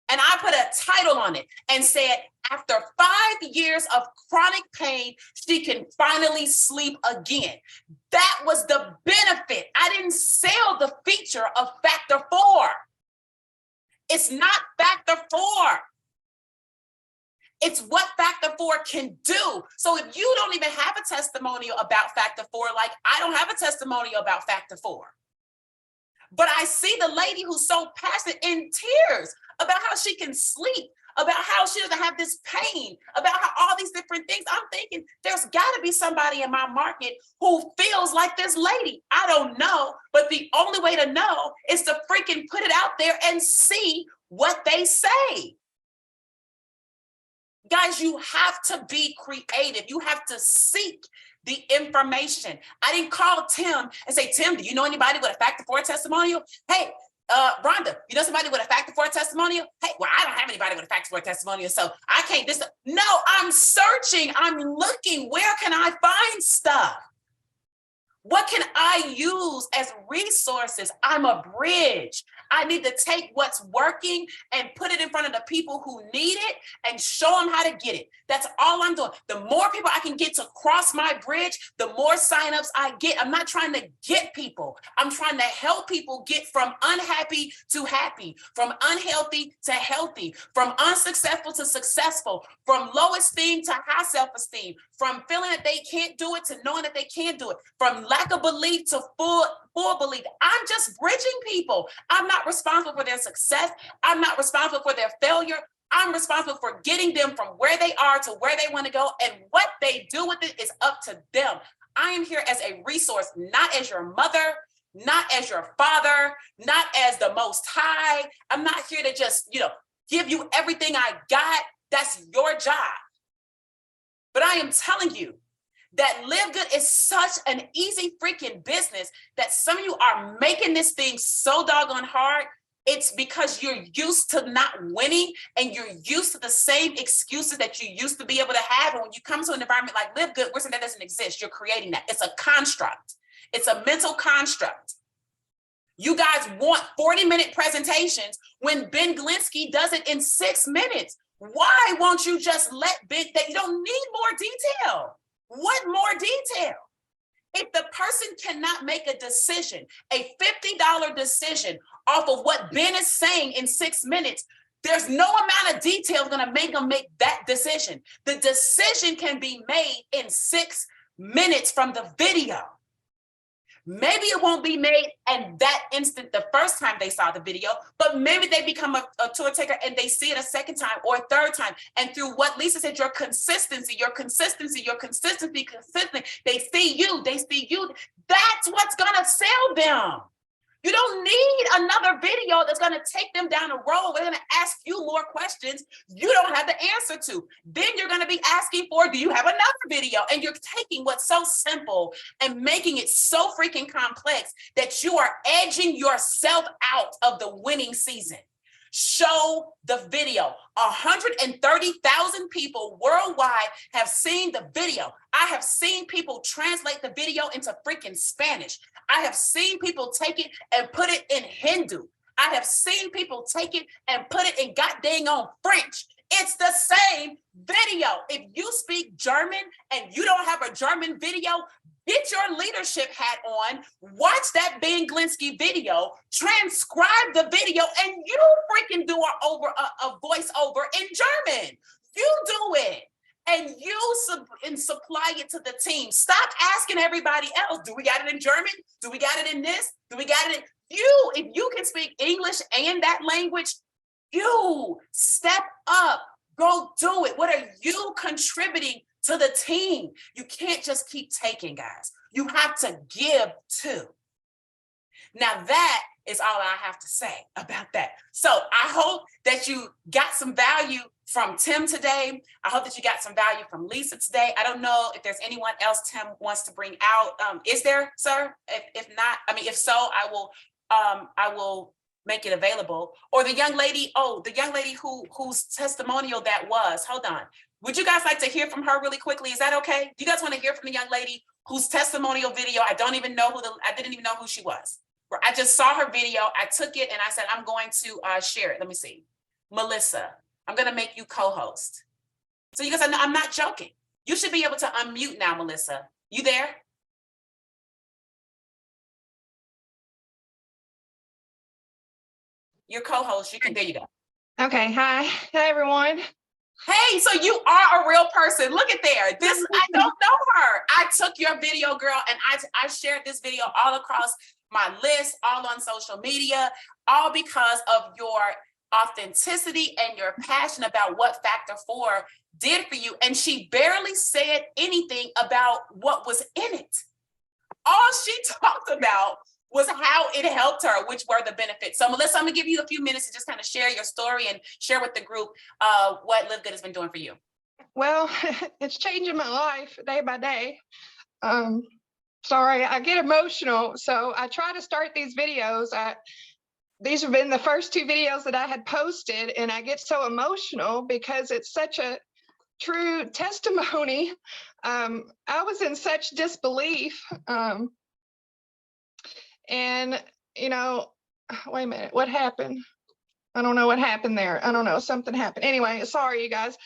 And I put a title on it and said, after 5 years of chronic pain, she can finally sleep again. That was the benefit. I didn't sell the feature of Factor 4. It's not Factor 4. It's what Factor 4 can do. So if you don't even have a testimonial about Factor 4, like I don't have a testimonial about Factor 4. But I see the lady who's so passionate in tears about how she can sleep, about how she doesn't have this pain, about how all these different things. I'm thinking there's got to be somebody in my market who feels like this lady. I don't know, but the only way to know is to freaking put it out there and see what they say. Guys, you have to be creative. You have to seek the information. I didn't call Tim and say, Tim, do you know anybody with a factor for a testimonial? Hey, Rhonda, you know somebody with a factor for a testimonial? Hey, well, I don't have anybody with a factor for a testimonial, so I can't. No, I'm searching. I'm looking. Where can I find stuff? What can I use as resources? I'm a bridge. I need to take what's working and put it in front of the people who need it and show them how to get it. That's all I'm doing. The more people I can get to cross my bridge, the more signups I get. I'm not trying to get people. I'm trying to help people get from unhappy to happy, from unhealthy to healthy, from unsuccessful to successful, from low esteem to high self-esteem, from feeling that they can't do it to knowing that they can do it, from lack of belief to full belief. I'm just bridging people. I'm not responsible for their success. I'm not responsible for their failure. I'm responsible for getting them from where they are to where they want to go, and what they do with it is up to them. I am here as a resource, not as your mother, not as your father, not as the Most High. I'm not here to just, give you everything I got. That's your job. But I am telling you that Live Good is such an easy freaking business that some of you are making this thing so doggone hard. It's because you're used to not winning, and you're used to the same excuses that you used to be able to have. And when you come to an environment like Live Good, we're saying that doesn't exist. You're creating that. It's a construct. It's a mental construct. You guys want 40-minute presentations when Ben Glinsky does it in 6 minutes. Why won't you just let Ben, that you don't need more detail? What more detail? If the person cannot make a decision, a $50 decision off of what Ben is saying in 6 minutes, there's no amount of detail going to make them make that decision. The decision can be made in 6 minutes from the video. Maybe it won't be made in that instant the first time they saw the video, but maybe they become a tour taker and they see it a second time or a third time. And through what Lisa said, your consistency, they see you. That's what's going to sell them. You don't need another video that's going to take them down a road. We're going to ask you more questions you don't have the answer to. Then you're going to be asking for, do you have another video? And you're taking what's so simple and making it so freaking complex that you are edging yourself out of the winning season. Show the video. 130,000 people worldwide have seen the video. I have seen people translate the video into freaking Spanish. I have seen people take it and put it in Hindu. I have seen people take it and put it in goddamn on French. It's the same video. If you speak German and you don't have a German video, get your leadership hat on, watch that Ben Glinsky video, transcribe the video, and you freaking do a voiceover in German. You do it. And you supply it to the team. Stop asking everybody else, do we got it in German? Do we got it in this? Do we got it in you? If you can speak English and that language, you step up, go do it. What are you contributing to the team? You can't just keep taking, guys. You have to give too. Now that is all I have to say about that. So I hope that you got some value from Tim today. I hope that you got some value from Lisa today. I don't know if there's anyone else Tim wants to bring out. Is there, sir? If not, if so, I will make it available. Or the young lady, whose testimonial that was. Hold on. Would you guys like to hear from her really quickly? Is that okay? Do you guys want to hear from the young lady whose testimonial video, I didn't even know who she was. I just saw her video. I took it and I said, I'm going to share it. Let me see. Melissa, I'm going to make you co-host. So you guys, I'm not joking. You should be able to unmute now, Melissa. You there? Your co-host, there you go. Okay, hi everyone. Hey, so you are a real person. Look at there. I don't know her. I took your video, girl, and I shared this video all across my list, all on social media, all because of your authenticity and your passion about what Factor 4 did for you. And she barely said anything about what was in it. All she talked about was how it helped her, which were the benefits. So Melissa, I'm gonna give you a few minutes to just kind of share your story and share with the group what Live Good has been doing for you. Well, it's changing my life day by day. Sorry, I get emotional. So I try to start these videos. These have been the first 2 videos that I had posted, and I get so emotional because it's such a true testimony. I was in such disbelief. And, you know, wait a minute, what happened? I don't know what happened there. I don't know, something happened. Anyway, sorry, you guys.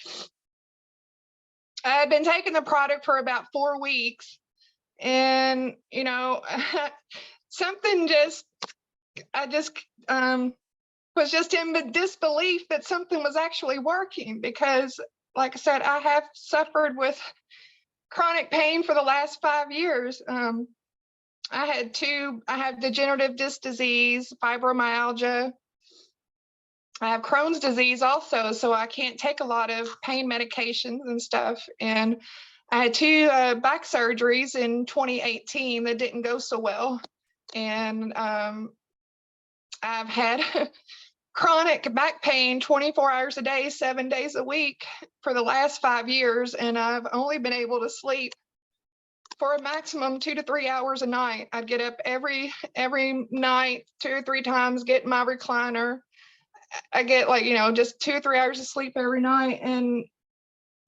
I had been taking the product for about 4 weeks, and, you know, something just, I just was just in disbelief that something was actually working, because, like I said, I have suffered with chronic pain for the last 5 years. I have degenerative disc disease, fibromyalgia. I have Crohn's disease also, so I can't take a lot of pain medications and stuff. And I had 2 back surgeries in 2018 that didn't go so well. And I've had chronic back pain 24 hours a day, 7 days a week for the last 5 years. And I've only been able to sleep for a maximum 2 to 3 hours a night. I'd get up every night 2 or 3 times, get in my recliner. I get, like, you know, just 2 or 3 hours of sleep every night, and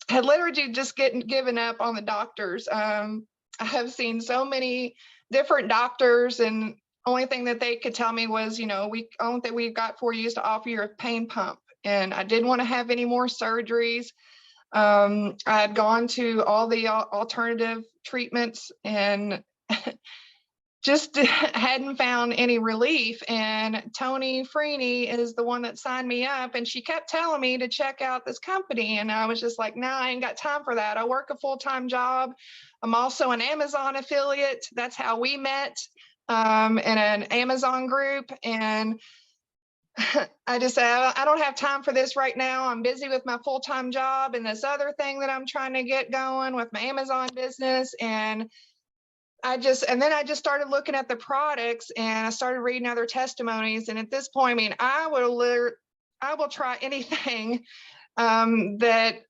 had literally just given up on the doctors. I have seen so many different doctors, and only thing that they could tell me was, you know, only thing we've got for you is to offer you a pain pump. And I didn't want to have any more surgeries. I had gone to all the alternative treatments and just hadn't found any relief. And Tony Freeney is the one that signed me up, and she kept telling me to check out this company. And I was just like, no, I ain't got time for that. I work a full-time job. I'm also an Amazon affiliate. That's how we met, in an Amazon group. And I just said, I don't have time for this right now. I'm busy with my full-time job and this other thing that I'm trying to get going with my Amazon business. And then I just started looking at the products, and I started reading other testimonies. And at this point, I mean, I will try anything that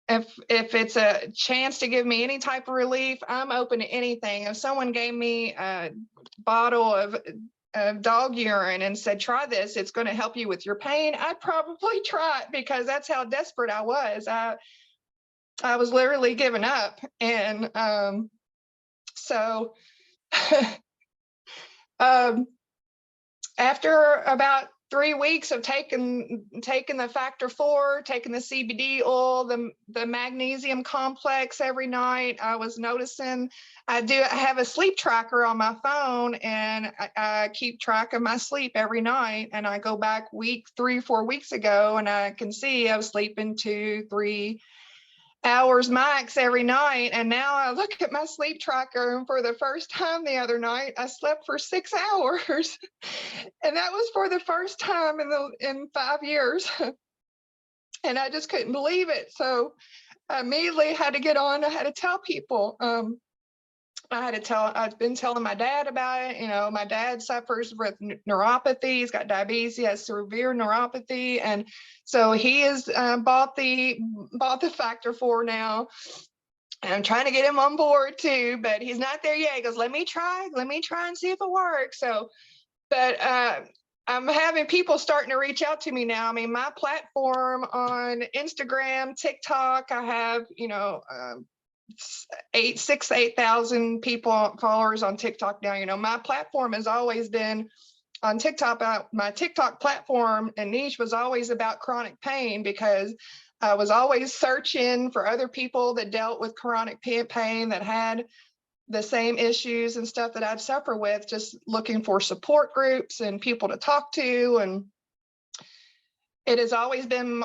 if it's a chance to give me any type of relief, I'm open to anything. If someone gave me a bottle of dog urine and said, try this, it's going to help you with your pain, I'd probably try it, because that's how desperate I was. I was literally giving up. And so after about 3 weeks of taking the Factor 4, taking the CBD oil, the magnesium complex every night, I was noticing I have a sleep tracker on my phone, and I keep track of my sleep every night. And I go back 3 or 4 weeks ago, and I can see I was sleeping 2 or 3 hours max every night. And now I look at my sleep tracker, and for the first time the other night, I slept for 6 hours. And that was for the first time in 5 years. And I just couldn't believe it. So I immediately had to get on. I had to tell people. I've been telling my dad about it. You know, my dad suffers with neuropathy. He's got diabetes. He has severe neuropathy. And so he has bought the Factor 4 now. And I'm trying to get him on board too, but he's not there yet. He goes, let me try and see if it works. So, but I'm having people starting to reach out to me now. I mean, my platform on Instagram, TikTok, I have, you know, 8,000 people, followers on TikTok now. You know, my platform has always been on TikTok. My TikTok platform and niche was always about chronic pain, because I was always searching for other people that dealt with chronic pain, that had the same issues and stuff that I'd suffer with, just looking for support groups and people to talk to. And it has always been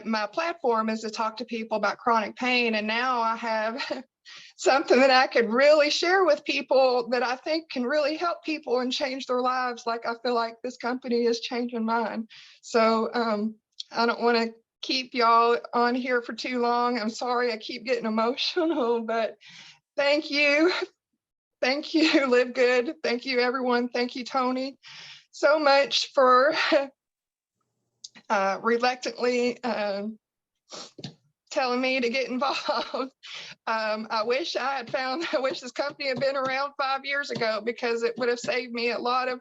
my platform is to talk to people about chronic pain. And now I have something that I could really share with people that I think can really help people and change their lives. Like I feel like this company is changing mine. So I don't want to keep y'all on here for too long. I'm sorry I keep getting emotional, but thank you. Thank you, Live Good. Thank you, everyone. Thank you, Tony, so much for reluctantly telling me to get involved. I wish this company had been around 5 years ago, because it would have saved me a lot of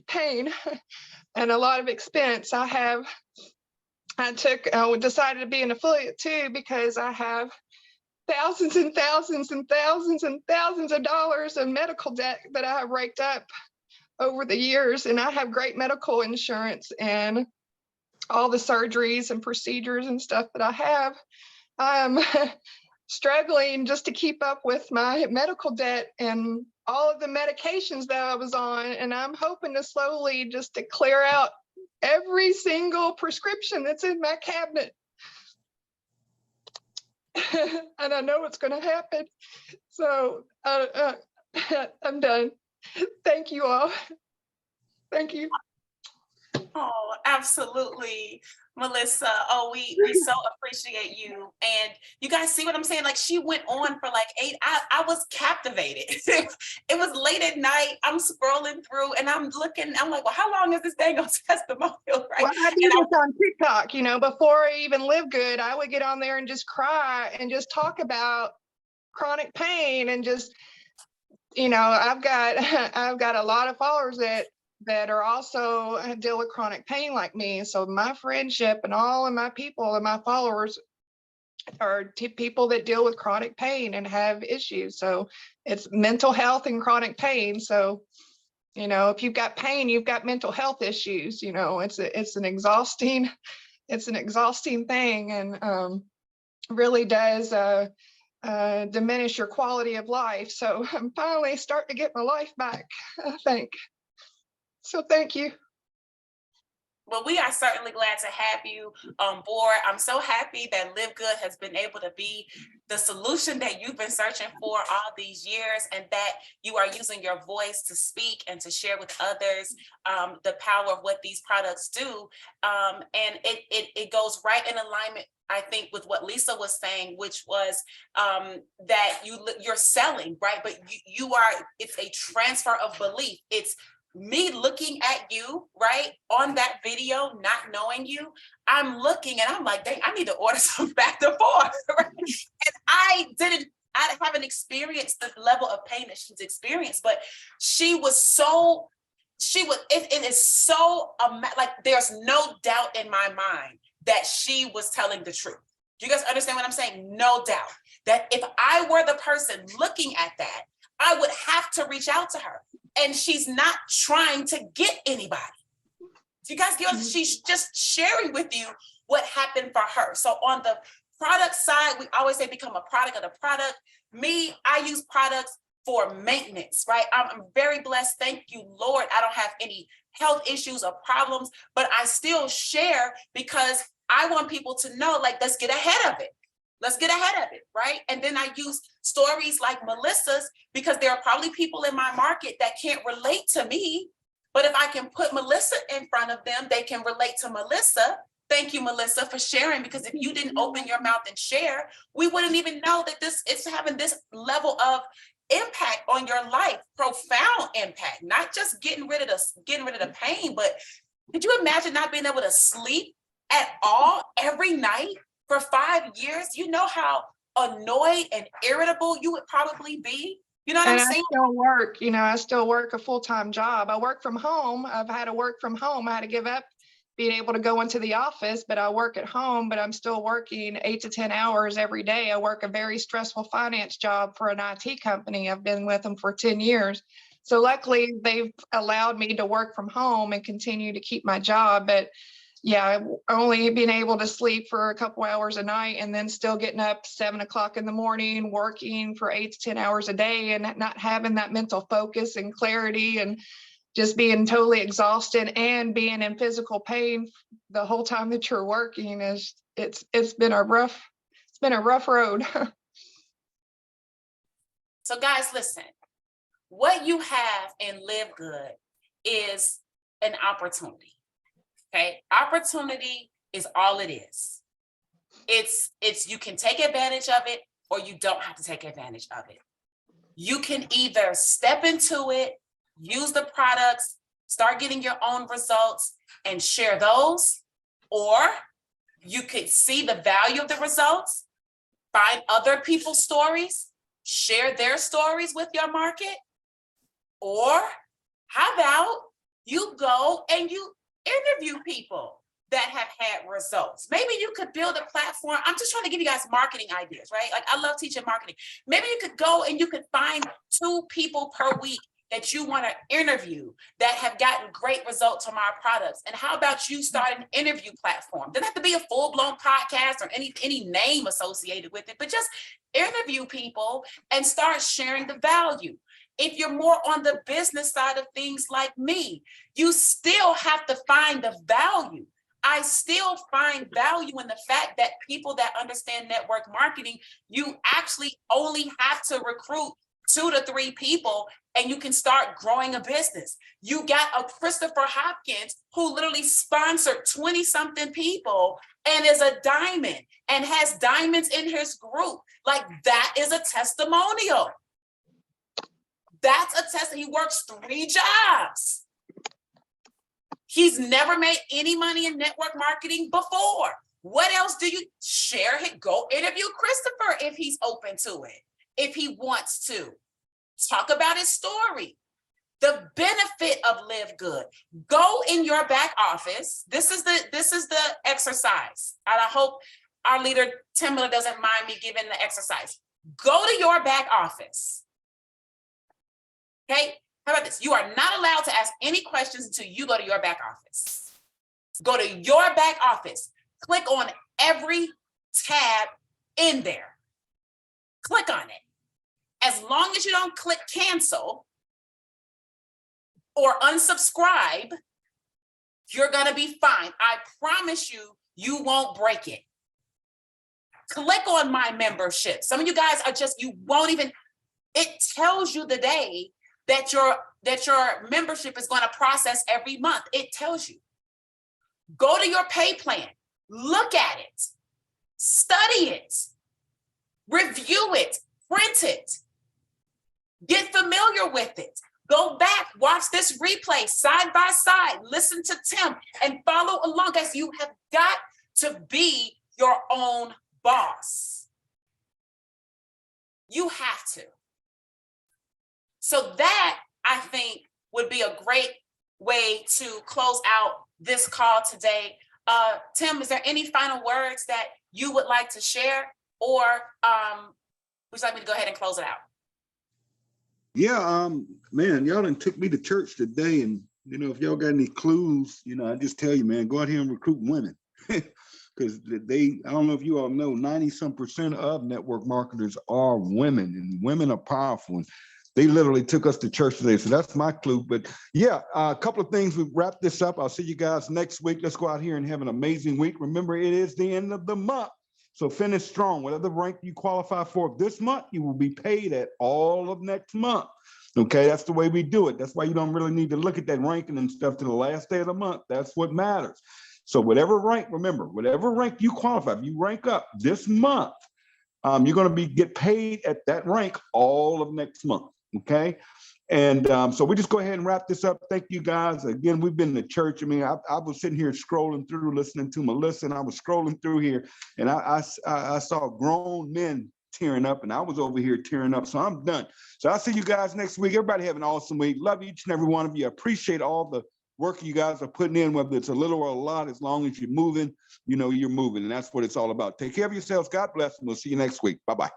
pain and a lot of expense. I decided to be an affiliate too, because I have thousands and thousands and thousands and thousands of dollars of medical debt that I have raked up over the years. And I have great medical insurance, and all the surgeries and procedures and stuff that I have, I'm struggling just to keep up with my medical debt and all of the medications that I was on. And I'm hoping to slowly just to clear out every single prescription that's in my cabinet. And I know it's going to happen. So I'm done. Thank you all. Thank you. Oh, absolutely, Melissa. Oh, we so appreciate you. And you guys see what I'm saying? Like, she went on for like 8. I was captivated. It was late at night. I'm scrolling through and I'm looking. I'm like, well, how long is this dang on testimonial? Right? Well, I do this on TikTok. You know, before I even Live Good, I would get on there and just cry and just talk about chronic pain, and just, you know, I've got a lot of followers that are also deal with chronic pain like me. So my friendship and all of my people and my followers are people that deal with chronic pain and have issues. So it's mental health and chronic pain. So, you know, if you've got pain, you've got mental health issues. You know, it's an exhausting thing, and really does diminish your quality of life. So I'm finally starting to get my life back, I think. So thank you. Well, we are certainly glad to have you on board. I'm so happy that Live Good has been able to be the solution that you've been searching for all these years, and that you are using your voice to speak and to share with others the power of what these products do. And it goes right in alignment, I think, with what Lisa was saying, which was that you're selling, right? But it's a transfer of belief. It's me looking at you, right, on that video, not knowing you. I'm looking and I'm like, dang, I need to order some back and forth. Right? And I haven't experienced the level of pain that she's experienced, but it is so, like, there's no doubt in my mind that she was telling the truth. Do you guys understand what I'm saying? No doubt that if I were the person looking at that, I would have to reach out to her. And she's not trying to get anybody. Do you guys get what? She's just sharing with you what happened for her. So on the product side, we always say become a product of the product. Me, I use products for maintenance, right? I'm very blessed. Thank you, Lord. I don't have any health issues or problems, but I still share because I want people to know, like, let's get ahead of it. Let's get ahead of it, right? And then I use stories like Melissa's, because there are probably people in my market that can't relate to me. But if I can put Melissa in front of them, they can relate to Melissa. Thank you, Melissa, for sharing, because if you didn't open your mouth and share, we wouldn't even know that this is having this level of impact on your life, profound impact, not just getting rid of the pain, but could you imagine not being able to sleep at all every night for 5 years? You know how annoyed and irritable you would probably be. You know what I'm saying? I still work a full-time job. I work from home. I've had to work from home. I had to give up being able to go into the office, but I work at home, but I'm still working 8 to 10 hours every day. I work a very stressful finance job for an IT company. I've been with them for 10 years. So luckily they've allowed me to work from home and continue to keep my job. But yeah, only being able to sleep for a couple hours a night and then still getting up 7 o'clock in the morning, working for 8 to 10 hours a day, and not having that mental focus and clarity, and just being totally exhausted and being in physical pain the whole time that you're working it's been a rough road. So guys, listen, what you have in Live Good is an opportunity, okay? Opportunity is all it is. It's you can take advantage of it or you don't have to take advantage of it. You can either step into it, use the products, start getting your own results and share those, or you could see the value of the results, find other people's stories, share their stories with your market, or how about you go and you interview people that have had results. Maybe you could build a platform. I'm just trying to give you guys marketing ideas, right? Like I love teaching marketing. Maybe you could go and you could find 2 people per week that you want to interview that have gotten great results from our products. And how about you start an interview platform? Doesn't have to be a full-blown podcast or any name associated with it, but just interview people and start sharing the value. If you're more on the business side of things like me, you still have to find the value. I still find value in the fact that people that understand network marketing, you actually only have to recruit 2 to 3 people and you can start growing a business. You got a Christopher Hopkins who literally sponsored 20-something people and is a diamond and has diamonds in his group. Like that is a testimonial. That's a test. He works 3 jobs. He's never made any money in network marketing before. What else do you share? Go interview Christopher if he's open to it, if he wants to. Talk about his story. The benefit of Live Good. Go in your back office. This is the exercise. And I hope our leader, Tim Miller, doesn't mind me giving the exercise. Go to your back office. Okay? How about this? You are not allowed to ask any questions until you go to your back office. Go to your back office. Click on every tab in there. Click on it. As long as you don't click cancel or unsubscribe, you're going to be fine. I promise you, you won't break it. Click on my membership. Some of you guys are just, you won't even, it tells you the day that your membership is going to process every month. It tells you. Go to your pay plan. Look at it. Study it. Review it. Print it. Get familiar with it. Go back, watch this replay side by side, listen to Tim and follow along. Guys, you have got to be your own boss. You have to. So that, I think, would be a great way to close out this call today. Tim, is there any final words that you would like to share, or would you like me to go ahead and close it out? Yeah, man, y'all done took me to church today, and if y'all got any clues, I just tell you, man, go out here and recruit women. Because I don't know if you all know, 90-some% of network marketers are women, and women are powerful. And they literally took us to church today. So that's my clue. But yeah, a couple of things. We wrap this up. I'll see you guys next week. Let's go out here and have an amazing week. Remember, it is the end of the month. So finish strong. Whatever rank you qualify for this month, you will be paid at all of next month. Okay, that's the way we do it. That's why you don't really need to look at that ranking and stuff to the last day of the month. That's what matters. So whatever rank, remember, whatever rank you qualify, if you rank up this month, you're going to get paid at that rank all of next month. Okay. And so we just go ahead and wrap this up. Thank you guys. Again, we've been to church. I mean, I was sitting here scrolling through, listening to Melissa, and I was scrolling through here, and I saw grown men tearing up, and I was over here tearing up. So I'm done. So I'll see you guys next week. Everybody have an awesome week. Love each and every one of you. I appreciate all the work you guys are putting in, whether it's a little or a lot. As long as you're moving, you're moving, and that's what it's all about. Take care of yourselves. God bless, and we'll see you next week. Bye-bye.